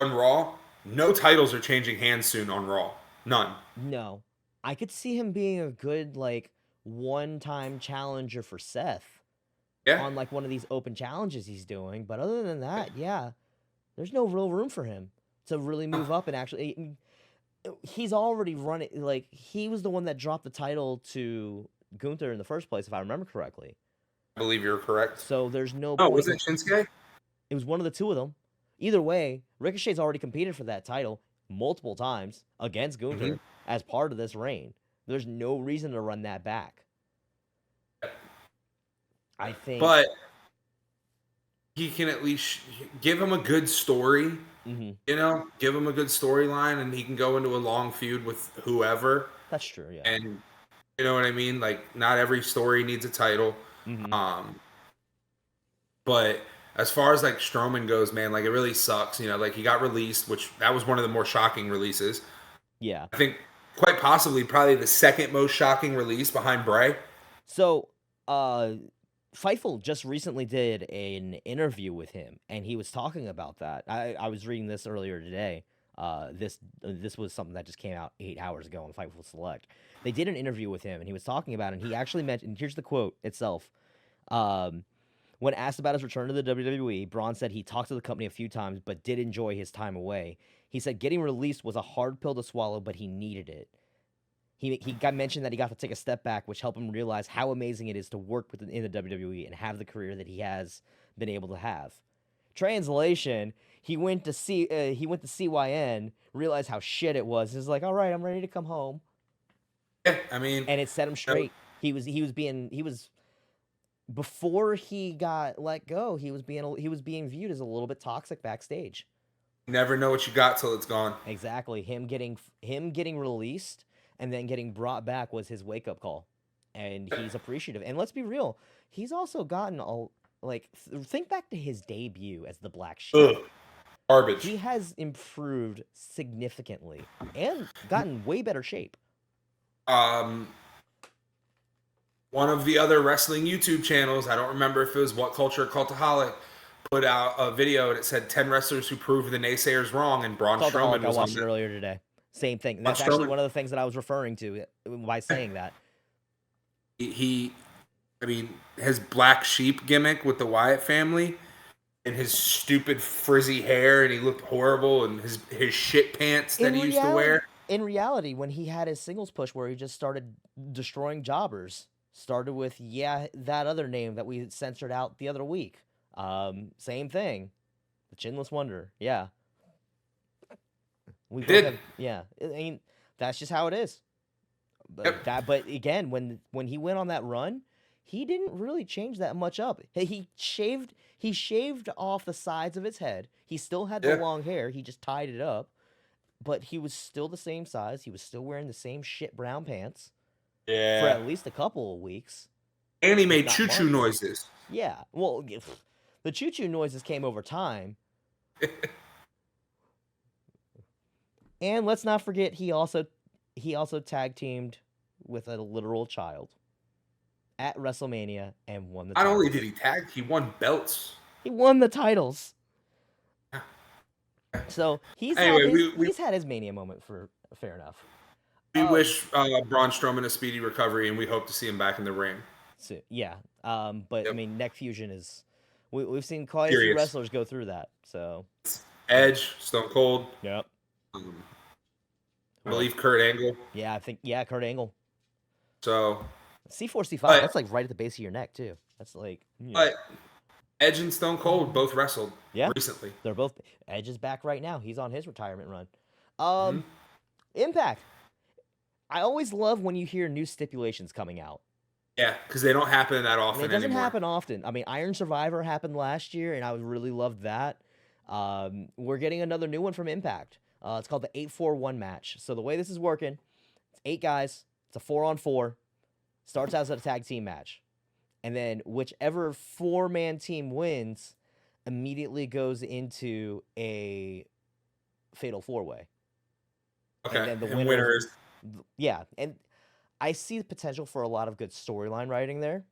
Raw. No titles are changing hands soon on Raw. None. No. I could see him being a good, like, one-time challenger for Seth. Yeah. On, like, one of these open challenges he's doing. But other than that, yeah, there's no real room for him to really move up and actually... He's already running... Like, he was the one that dropped the title to Gunther in the first place, if I remember correctly. I believe you're correct. So there's no... Oh, was it Shinsuke? It was one of the two of them. Either way, Ricochet's already competed for that title multiple times against Gunther as part of this reign. There's no reason to run that back. I think... But he can at least give him a good story. You know, give him a good storyline, and he can go into a long feud with whoever. That's true, yeah. And you know what I mean? Like, not every story needs a title. But as far as like Strowman goes, man, like it really sucks. You know, like he got released, which that was one of the more shocking releases. Yeah. I think quite possibly probably the second most shocking release behind Bray. So, Fightful just recently did an interview with him, and he was talking about that. I was reading this earlier today. This was something that just came out 8 hours ago on Fightful Select. They did an interview with him, and he was talking about it, and he actually mentioned, here's the quote itself. When asked about his return to the WWE, Braun said he talked to the company a few times, but did enjoy his time away. He said getting released was a hard pill to swallow, but he needed it. He got mentioned that he got to take a step back, which helped him realize how amazing it is to work in the WWE and have the career that he has been able to have. Translation: he went to CYN, realized how shit it was. He's like, all right, I'm ready to come home. Yeah, I mean, and it set him straight. He was before he got let go. He was being viewed as a little bit toxic backstage. You never know what you got till it's gone. Exactly. Him getting released and then getting brought back was his wake up call, and he's appreciative. And let's be real, he's also gotten think back to his debut as the Black Sheep. Garbage. He has improved significantly and gotten way better shape. One of the other wrestling YouTube channels, I don't remember if it was What Culture or Cultaholic, put out a video and it said 10 wrestlers who proved the naysayers wrong, and Braun Strowman was I watched it earlier today. Same thing. That's actually one of the things that I was referring to by saying that. His Black Sheep gimmick with the Wyatt family and his stupid frizzy hair, and he looked horrible, and his shit pants that he used to wear. In reality, when he had his singles push where he just started destroying jobbers, started with, that other name that we censored out the other week. Same thing. The Chinless Wonder. Yeah. I mean, that's just how it is. But again, when he went on that run, he didn't really change that much up. He shaved off the sides of his head. He still had the long hair. He just tied it up. But he was still the same size. He was still wearing the same shit brown pants. for Yeah. at least a couple of weeks. And he made not choo-choo months. noises. Yeah, well, the choo-choo noises came over time. And let's not forget, he also tag teamed with a literal child at WrestleMania and won the Not titles. only did he tag, he won belts. He won the titles. So he's had his Mania moment for fair enough. We wish Braun Strowman a speedy recovery, and we hope to see him back in the ring. So, yeah, but I mean, neck fusion is we've seen quite a few wrestlers go through that. So Edge, Stone Cold. Yep. I believe Kurt Angle. Yeah, I think Kurt Angle. So C4 C5. That's like right at the base of your neck too. That's like. But Edge and Stone Cold both wrestled. Recently. They're both. Edge is back right now. He's on his retirement run. Impact. I always love when you hear new stipulations coming out. Yeah, because they don't happen that often anymore. It doesn't happen often. I mean, Iron Survivor happened last year, and I really loved that. We're getting another new one from Impact. It's called the 8-4-1 match. So the way this is working, it's 8 guys. It's a 4-on-4. Starts out as a tag team match. And then whichever 4-man team wins immediately goes into a fatal 4-way. Okay, and then the winner is... Yeah, and I see the potential for a lot of good storyline writing there.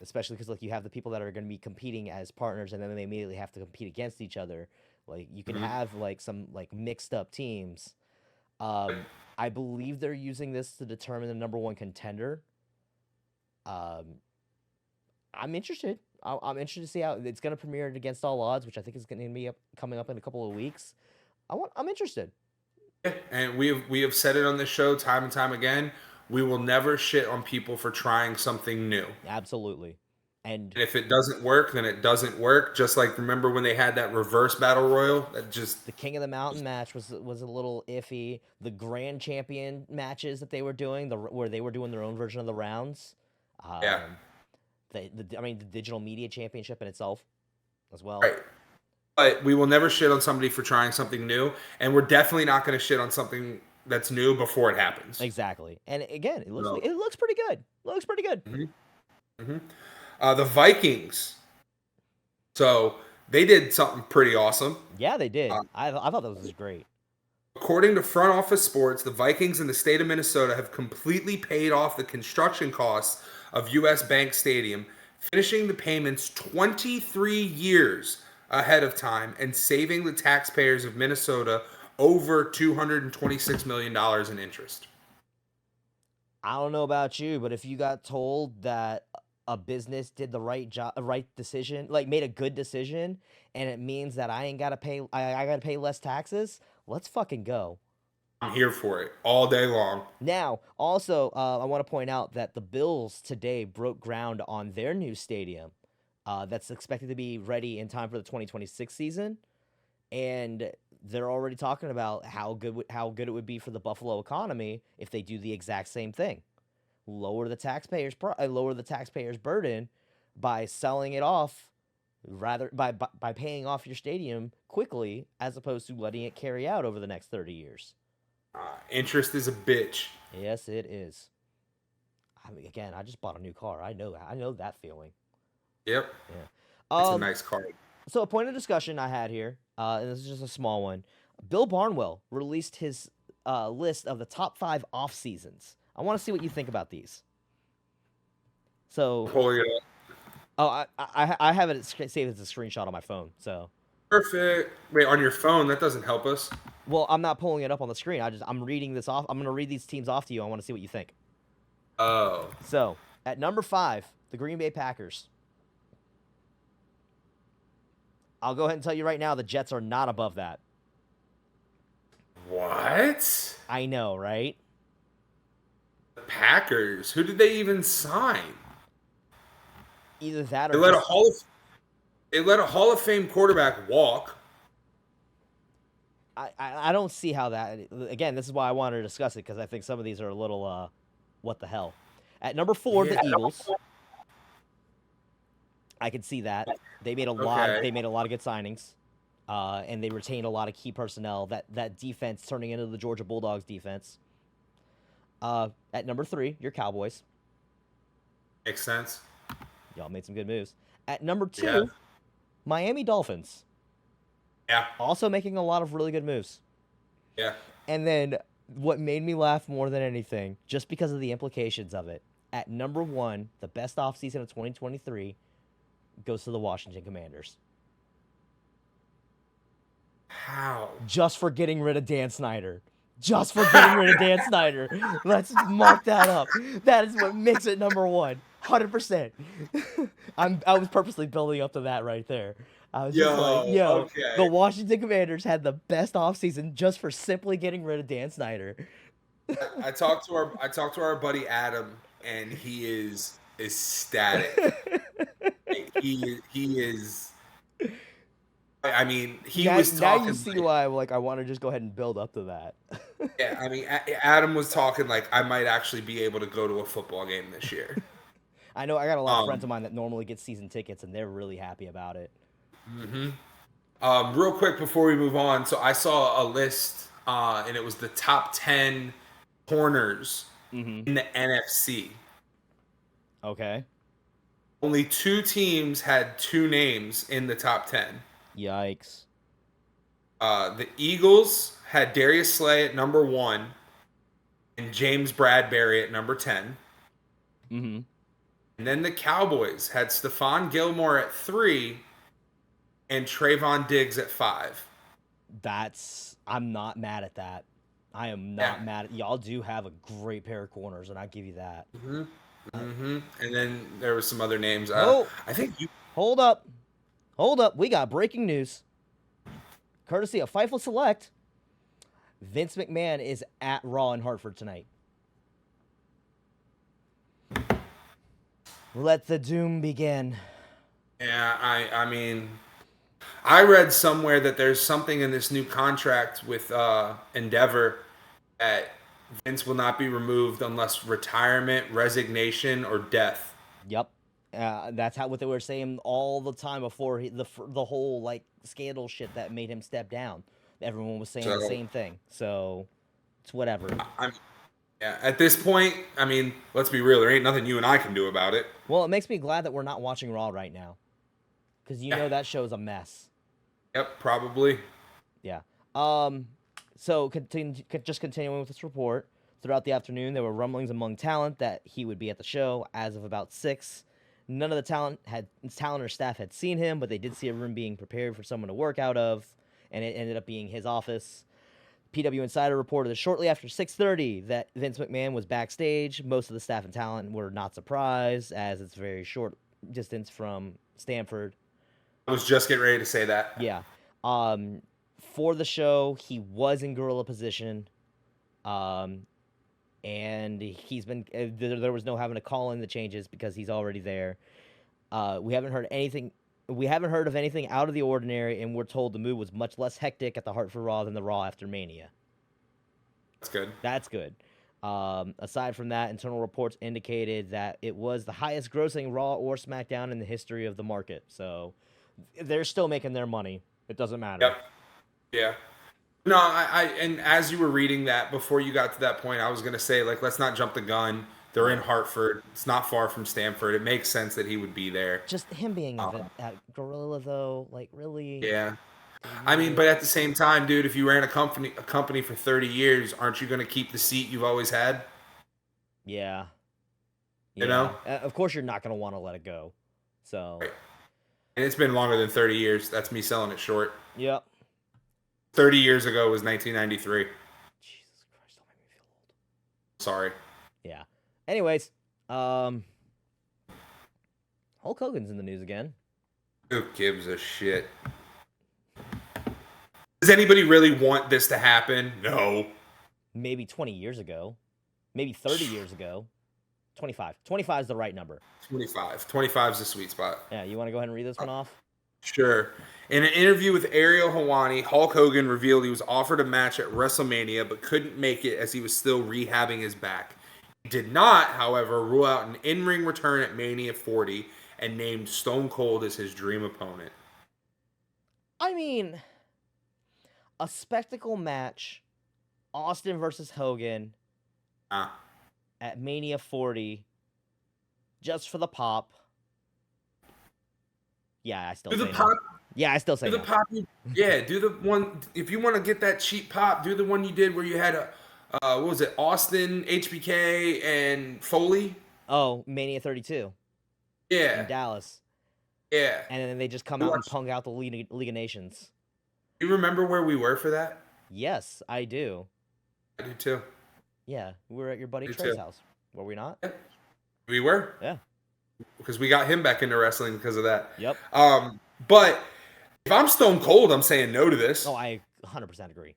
Especially because you have the people that are going to be competing as partners, and then they immediately have to compete against each other. Like you can have some mixed up teams. I believe they're using this to determine the number 1 contender. I'm interested. I'm interested to see how it's going to premiere Against All Odds, which I think is going to be coming up in a couple of weeks. I'm interested. And we have said it on this show time and time again. We will never shit on people for trying something new. Absolutely. And if it doesn't work, then it doesn't work. Just like remember when they had that reverse battle royal? That just the King of the Mountain match was a little iffy. The Grand Champion matches that they were doing, where they were doing their own version of the rounds. The digital media championship in itself as well. Right. But we will never shit on somebody for trying something new, and we're definitely not going to shit on something that's new before it happens. Exactly. And again, it looks pretty good. Looks pretty good. The Vikings. So they did something pretty awesome. Yeah, they did. I thought that was great. According to Front Office Sports, the Vikings in the state of Minnesota have completely paid off the construction costs of US Bank Stadium, finishing the payments 23 years ahead of time and saving the taxpayers of Minnesota over $226 million in interest. I don't know about you, but if you got told that a business did the right decision, made a good decision, and it means that I gotta pay less taxes, let's fucking go. I'm here for it all day long. Now, also, I want to point out that the Bills today broke ground on their new stadium. That's expected to be ready in time for the 2026 season, and they're already talking about how good it would be for the Buffalo economy if they do the exact same thing, lower the taxpayers' burden by selling it off, rather by paying off your stadium quickly as opposed to letting it carry out over the next 30 years. Interest is a bitch. Yes, it is. I mean, again, I just bought a new car. I know that feeling. Yep. Yeah. It's a nice card. So a point of discussion I had here, and this is just a small one. Bill Barnwell released his list of the top 5 off seasons. I want to see what you think about these. So. Pulling it up. Oh, I have it saved as a screenshot on my phone. So. Perfect. Wait, on your phone? That doesn't help us. Well, I'm not pulling it up on the screen. I'm reading this off. I'm going to read these teams off to you. I want to see what you think. Oh. So at number 5, the Green Bay Packers. I'll go ahead and tell you right now, the Jets are not above that. What? I know, right? The Packers? Who did they even sign? Either that or... They let a Hall of Fame quarterback walk. I don't see how that... Again, this is why I wanted to discuss it, because I think some of these are a little, what the hell. At number 4, the Eagles. I can see that. They made a lot. They made a lot of good signings, and they retained a lot of key personnel. That defense turning into the Georgia Bulldogs defense. At number 3, your Cowboys. Makes sense. Y'all made some good moves. At number 2, Miami Dolphins. Yeah. Also making a lot of really good moves. Yeah. And then what made me laugh more than anything, just because of the implications of it, at number 1, the best offseason of 2023 goes to the Washington Commanders. How? Just for getting rid of Dan Snyder. Just for getting rid of Dan Snyder. Let's mark that up. That is what makes it number 1. 100%. I was purposely building up to that right there. I was just like, okay. The Washington Commanders had the best offseason just for simply getting rid of Dan Snyder. I talked to our buddy Adam, and he is ecstatic. he is. I mean, he was talking. Now you see why I want to just go ahead and build up to that. Yeah, I mean, Adam was talking like I might actually be able to go to a football game this year. I know I got a lot of friends of mine that normally get season tickets, and they're really happy about it. Mm-hmm. Real quick before we move on, so I saw a list, and it was the top 10 corners in the NFC. Okay. Only 2 teams had 2 names in the top 10. Yikes. The Eagles had Darius Slay at number 1 and James Bradbury at number 10. Mm-hmm. And then the Cowboys had Stephon Gilmore at 3 and Trayvon Diggs at 5. I'm not mad at that. I am not mad at y'all. Do have a great pair of corners, and I give you that. Mm-hmm. Mm-hmm. And then there was some other names. I think you. Hold up. We got breaking news. Courtesy of Fightful Select, Vince McMahon is at Raw in Hartford tonight. Let the doom begin. Yeah, I mean, I read somewhere that there's something in this new contract with Endeavor that Vince will not be removed unless retirement, resignation, or death. Yep. That's what they were saying all the time before the whole scandal shit that made him step down. Everyone was saying the same thing. So it's whatever. At this point, I mean, let's be real. There ain't nothing you and I can do about it. Well, it makes me glad that we're not watching Raw right now, because know that show's a mess. Yep, probably. Yeah. So just continuing with this report, throughout the afternoon, there were rumblings among talent that he would be at the show as of about 6. None of the talent or staff had seen him, but they did see a room being prepared for someone to work out of, and it ended up being his office. PW Insider reported that shortly after 6:30 that Vince McMahon was backstage. Most of the staff and talent were not surprised, as it's very short distance from Stamford. I was just getting ready to say that. Yeah. For the show, he was in gorilla position. And he's been there was no having to call in the changes because he's already there. We haven't heard of anything out of the ordinary, and we're told the move was much less hectic at the Hartford Raw than the Raw after Mania. That's good. Aside from that, internal reports indicated that it was the highest grossing Raw or SmackDown in the history of the market. So they're still making their money. It doesn't matter. Yep. Yeah. No, and as you were reading that, before you got to that point, I was going to say, let's not jump the gun. They're in Hartford. It's not far from Stamford. It makes sense that he would be there. Just him being at Gorilla, though, really. Yeah. I mean, but at the same time, dude, if you ran a company for 30 years, aren't you going to keep the seat you've always had? Yeah. You know? Of course you're not going to want to let it go. So. Right. And it's been longer than 30 years. That's me selling it short. Yep. 30 years ago was 1993. Jesus Christ, don't make me feel old. Sorry. Yeah. Anyways, Hulk Hogan's in the news again. Who gives a shit? Does anybody really want this to happen? No. Maybe 20 years ago. Maybe 30 years ago. 25. 25 is the right number. 25. 25 is the sweet spot. Yeah, you want to go ahead and read this one off? Sure. In an interview with Ariel Helwani, Hulk Hogan revealed he was offered a match at WrestleMania but couldn't make it as he was still rehabbing his back. He did not, however, rule out an in-ring return at Mania 40 and named Stone Cold as his dream opponent. I mean, a spectacle match, Austin versus Hogan. at Mania 40, just for the pop. Yeah, I still say no. Yeah, I still say do no. the pop. Yeah, do the one. If you want to get that cheap pop, do the one you did where you had what was it, Austin, HBK, and Foley? Oh, Mania 32. Yeah. In Dallas. Yeah. And then they just come out and punk out the League of Nations. You remember where we were for that? Yes, I do. I do too. Yeah, we were at your buddy Trey's house. Were we not? Yeah. We were. Yeah. Because we got him back into wrestling because of that. Yep. But if I'm Stone Cold, I'm saying no to this. Oh, I 100% agree.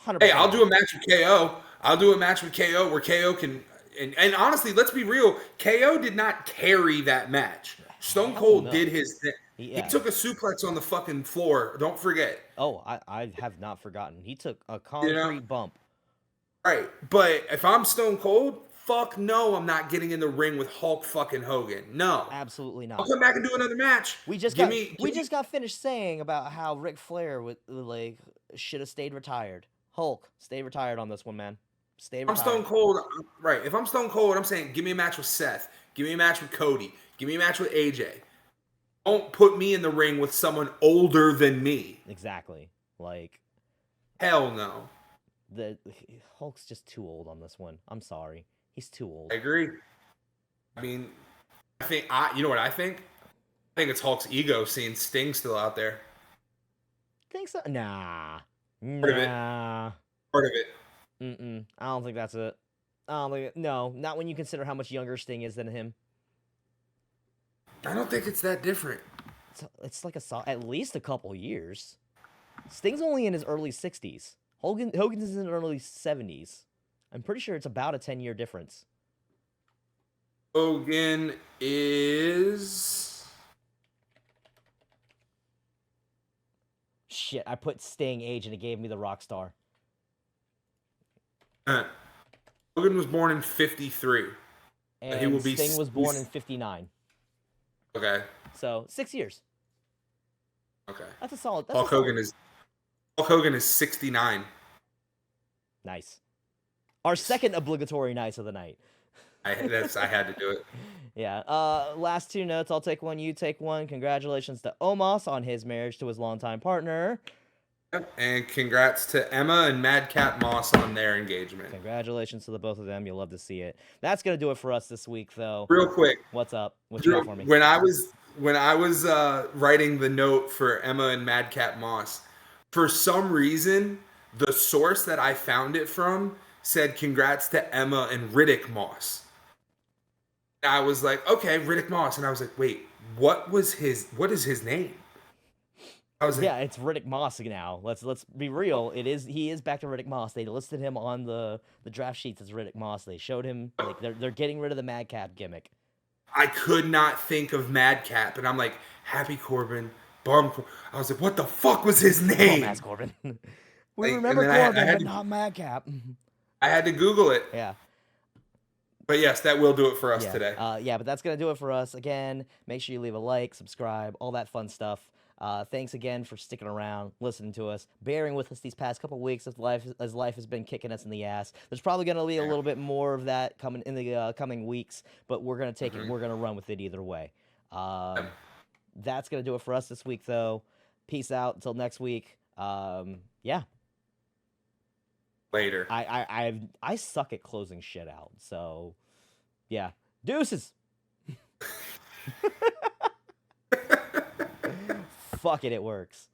100%. Hey, I'll do a match with KO. I'll do a match with KO where KO can... And honestly, let's be real. KO did not carry that match. Stone Cold did his thing. Yeah. He took a suplex on the fucking floor. Don't forget. Oh, I have not forgotten. He took a concrete bump. Right. But if I'm Stone Cold, fuck no, I'm not getting in the ring with Hulk fucking Hogan. No. Absolutely not. I'll come back and do another match. We just got finished saying about how Ric Flair should have stayed retired. Hulk, stay retired on this one, man. Stay retired. I'm Stone Cold. Right. If I'm Stone Cold, I'm saying give me a match with Seth. Give me a match with Cody. Give me a match with AJ. Don't put me in the ring with someone older than me. Exactly. Hell no. The Hulk's just too old on this one. I'm sorry. He's too old. I agree. I mean, you know what I think? I think it's Hulk's ego seeing Sting still out there. Think so? Nah. Part of it. I don't think that's it. No, not when you consider how much younger Sting is than him. I don't think it's that different. It's like at least a couple years. Sting's only in his early 60s. Hogan's is in his early 70s. I'm pretty sure it's about a 10-year difference. Hogan is... Shit, I put Sting age and it gave me the rock star. Hogan was born in 53. And Sting was born in 59. Okay. So 6 years. Okay. That's a solid. Hulk Hogan is 69. Nice. Our second obligatory nice of the night. I had to do it. Yeah. Last two notes. I'll take one. You take one. Congratulations to Omos on his marriage to his longtime partner. And congrats to Emma and Madcap Moss on their engagement. Congratulations to the both of them. You'll love to see it. That's gonna do it for us this week, though. Real quick. What's up? What you got for me? When I was writing the note for Emma and Madcap Moss, for some reason, the source that I found it from said congrats to Emma and Riddick Moss. I was like, okay, Riddick Moss, and I was like, wait, what is his name? Yeah, it's Riddick Moss now. Let's be real. He is back to Riddick Moss. They listed him on the draft sheets as Riddick Moss. They showed him they're getting rid of the Madcap gimmick. I could not think of Madcap, and I'm like, Happy Corbin, I was like, what the fuck was his name? Ass Corbin. We remember Corbin, but not Madcap. I had to Google it. Yeah. But yes, that will do it for us today. But that's going to do it for us. Again, make sure you leave a like, subscribe, all that fun stuff. Thanks again for sticking around, listening to us, bearing with us these past couple weeks as life has been kicking us in the ass. There's probably going to be a little bit more of that coming in the coming weeks, but we're going to take it. We're going to run with it either way. That's going to do it for us this week, though. Peace out until next week. Yeah. Later. I suck at closing shit out, so yeah. Deuces. Fuck it works.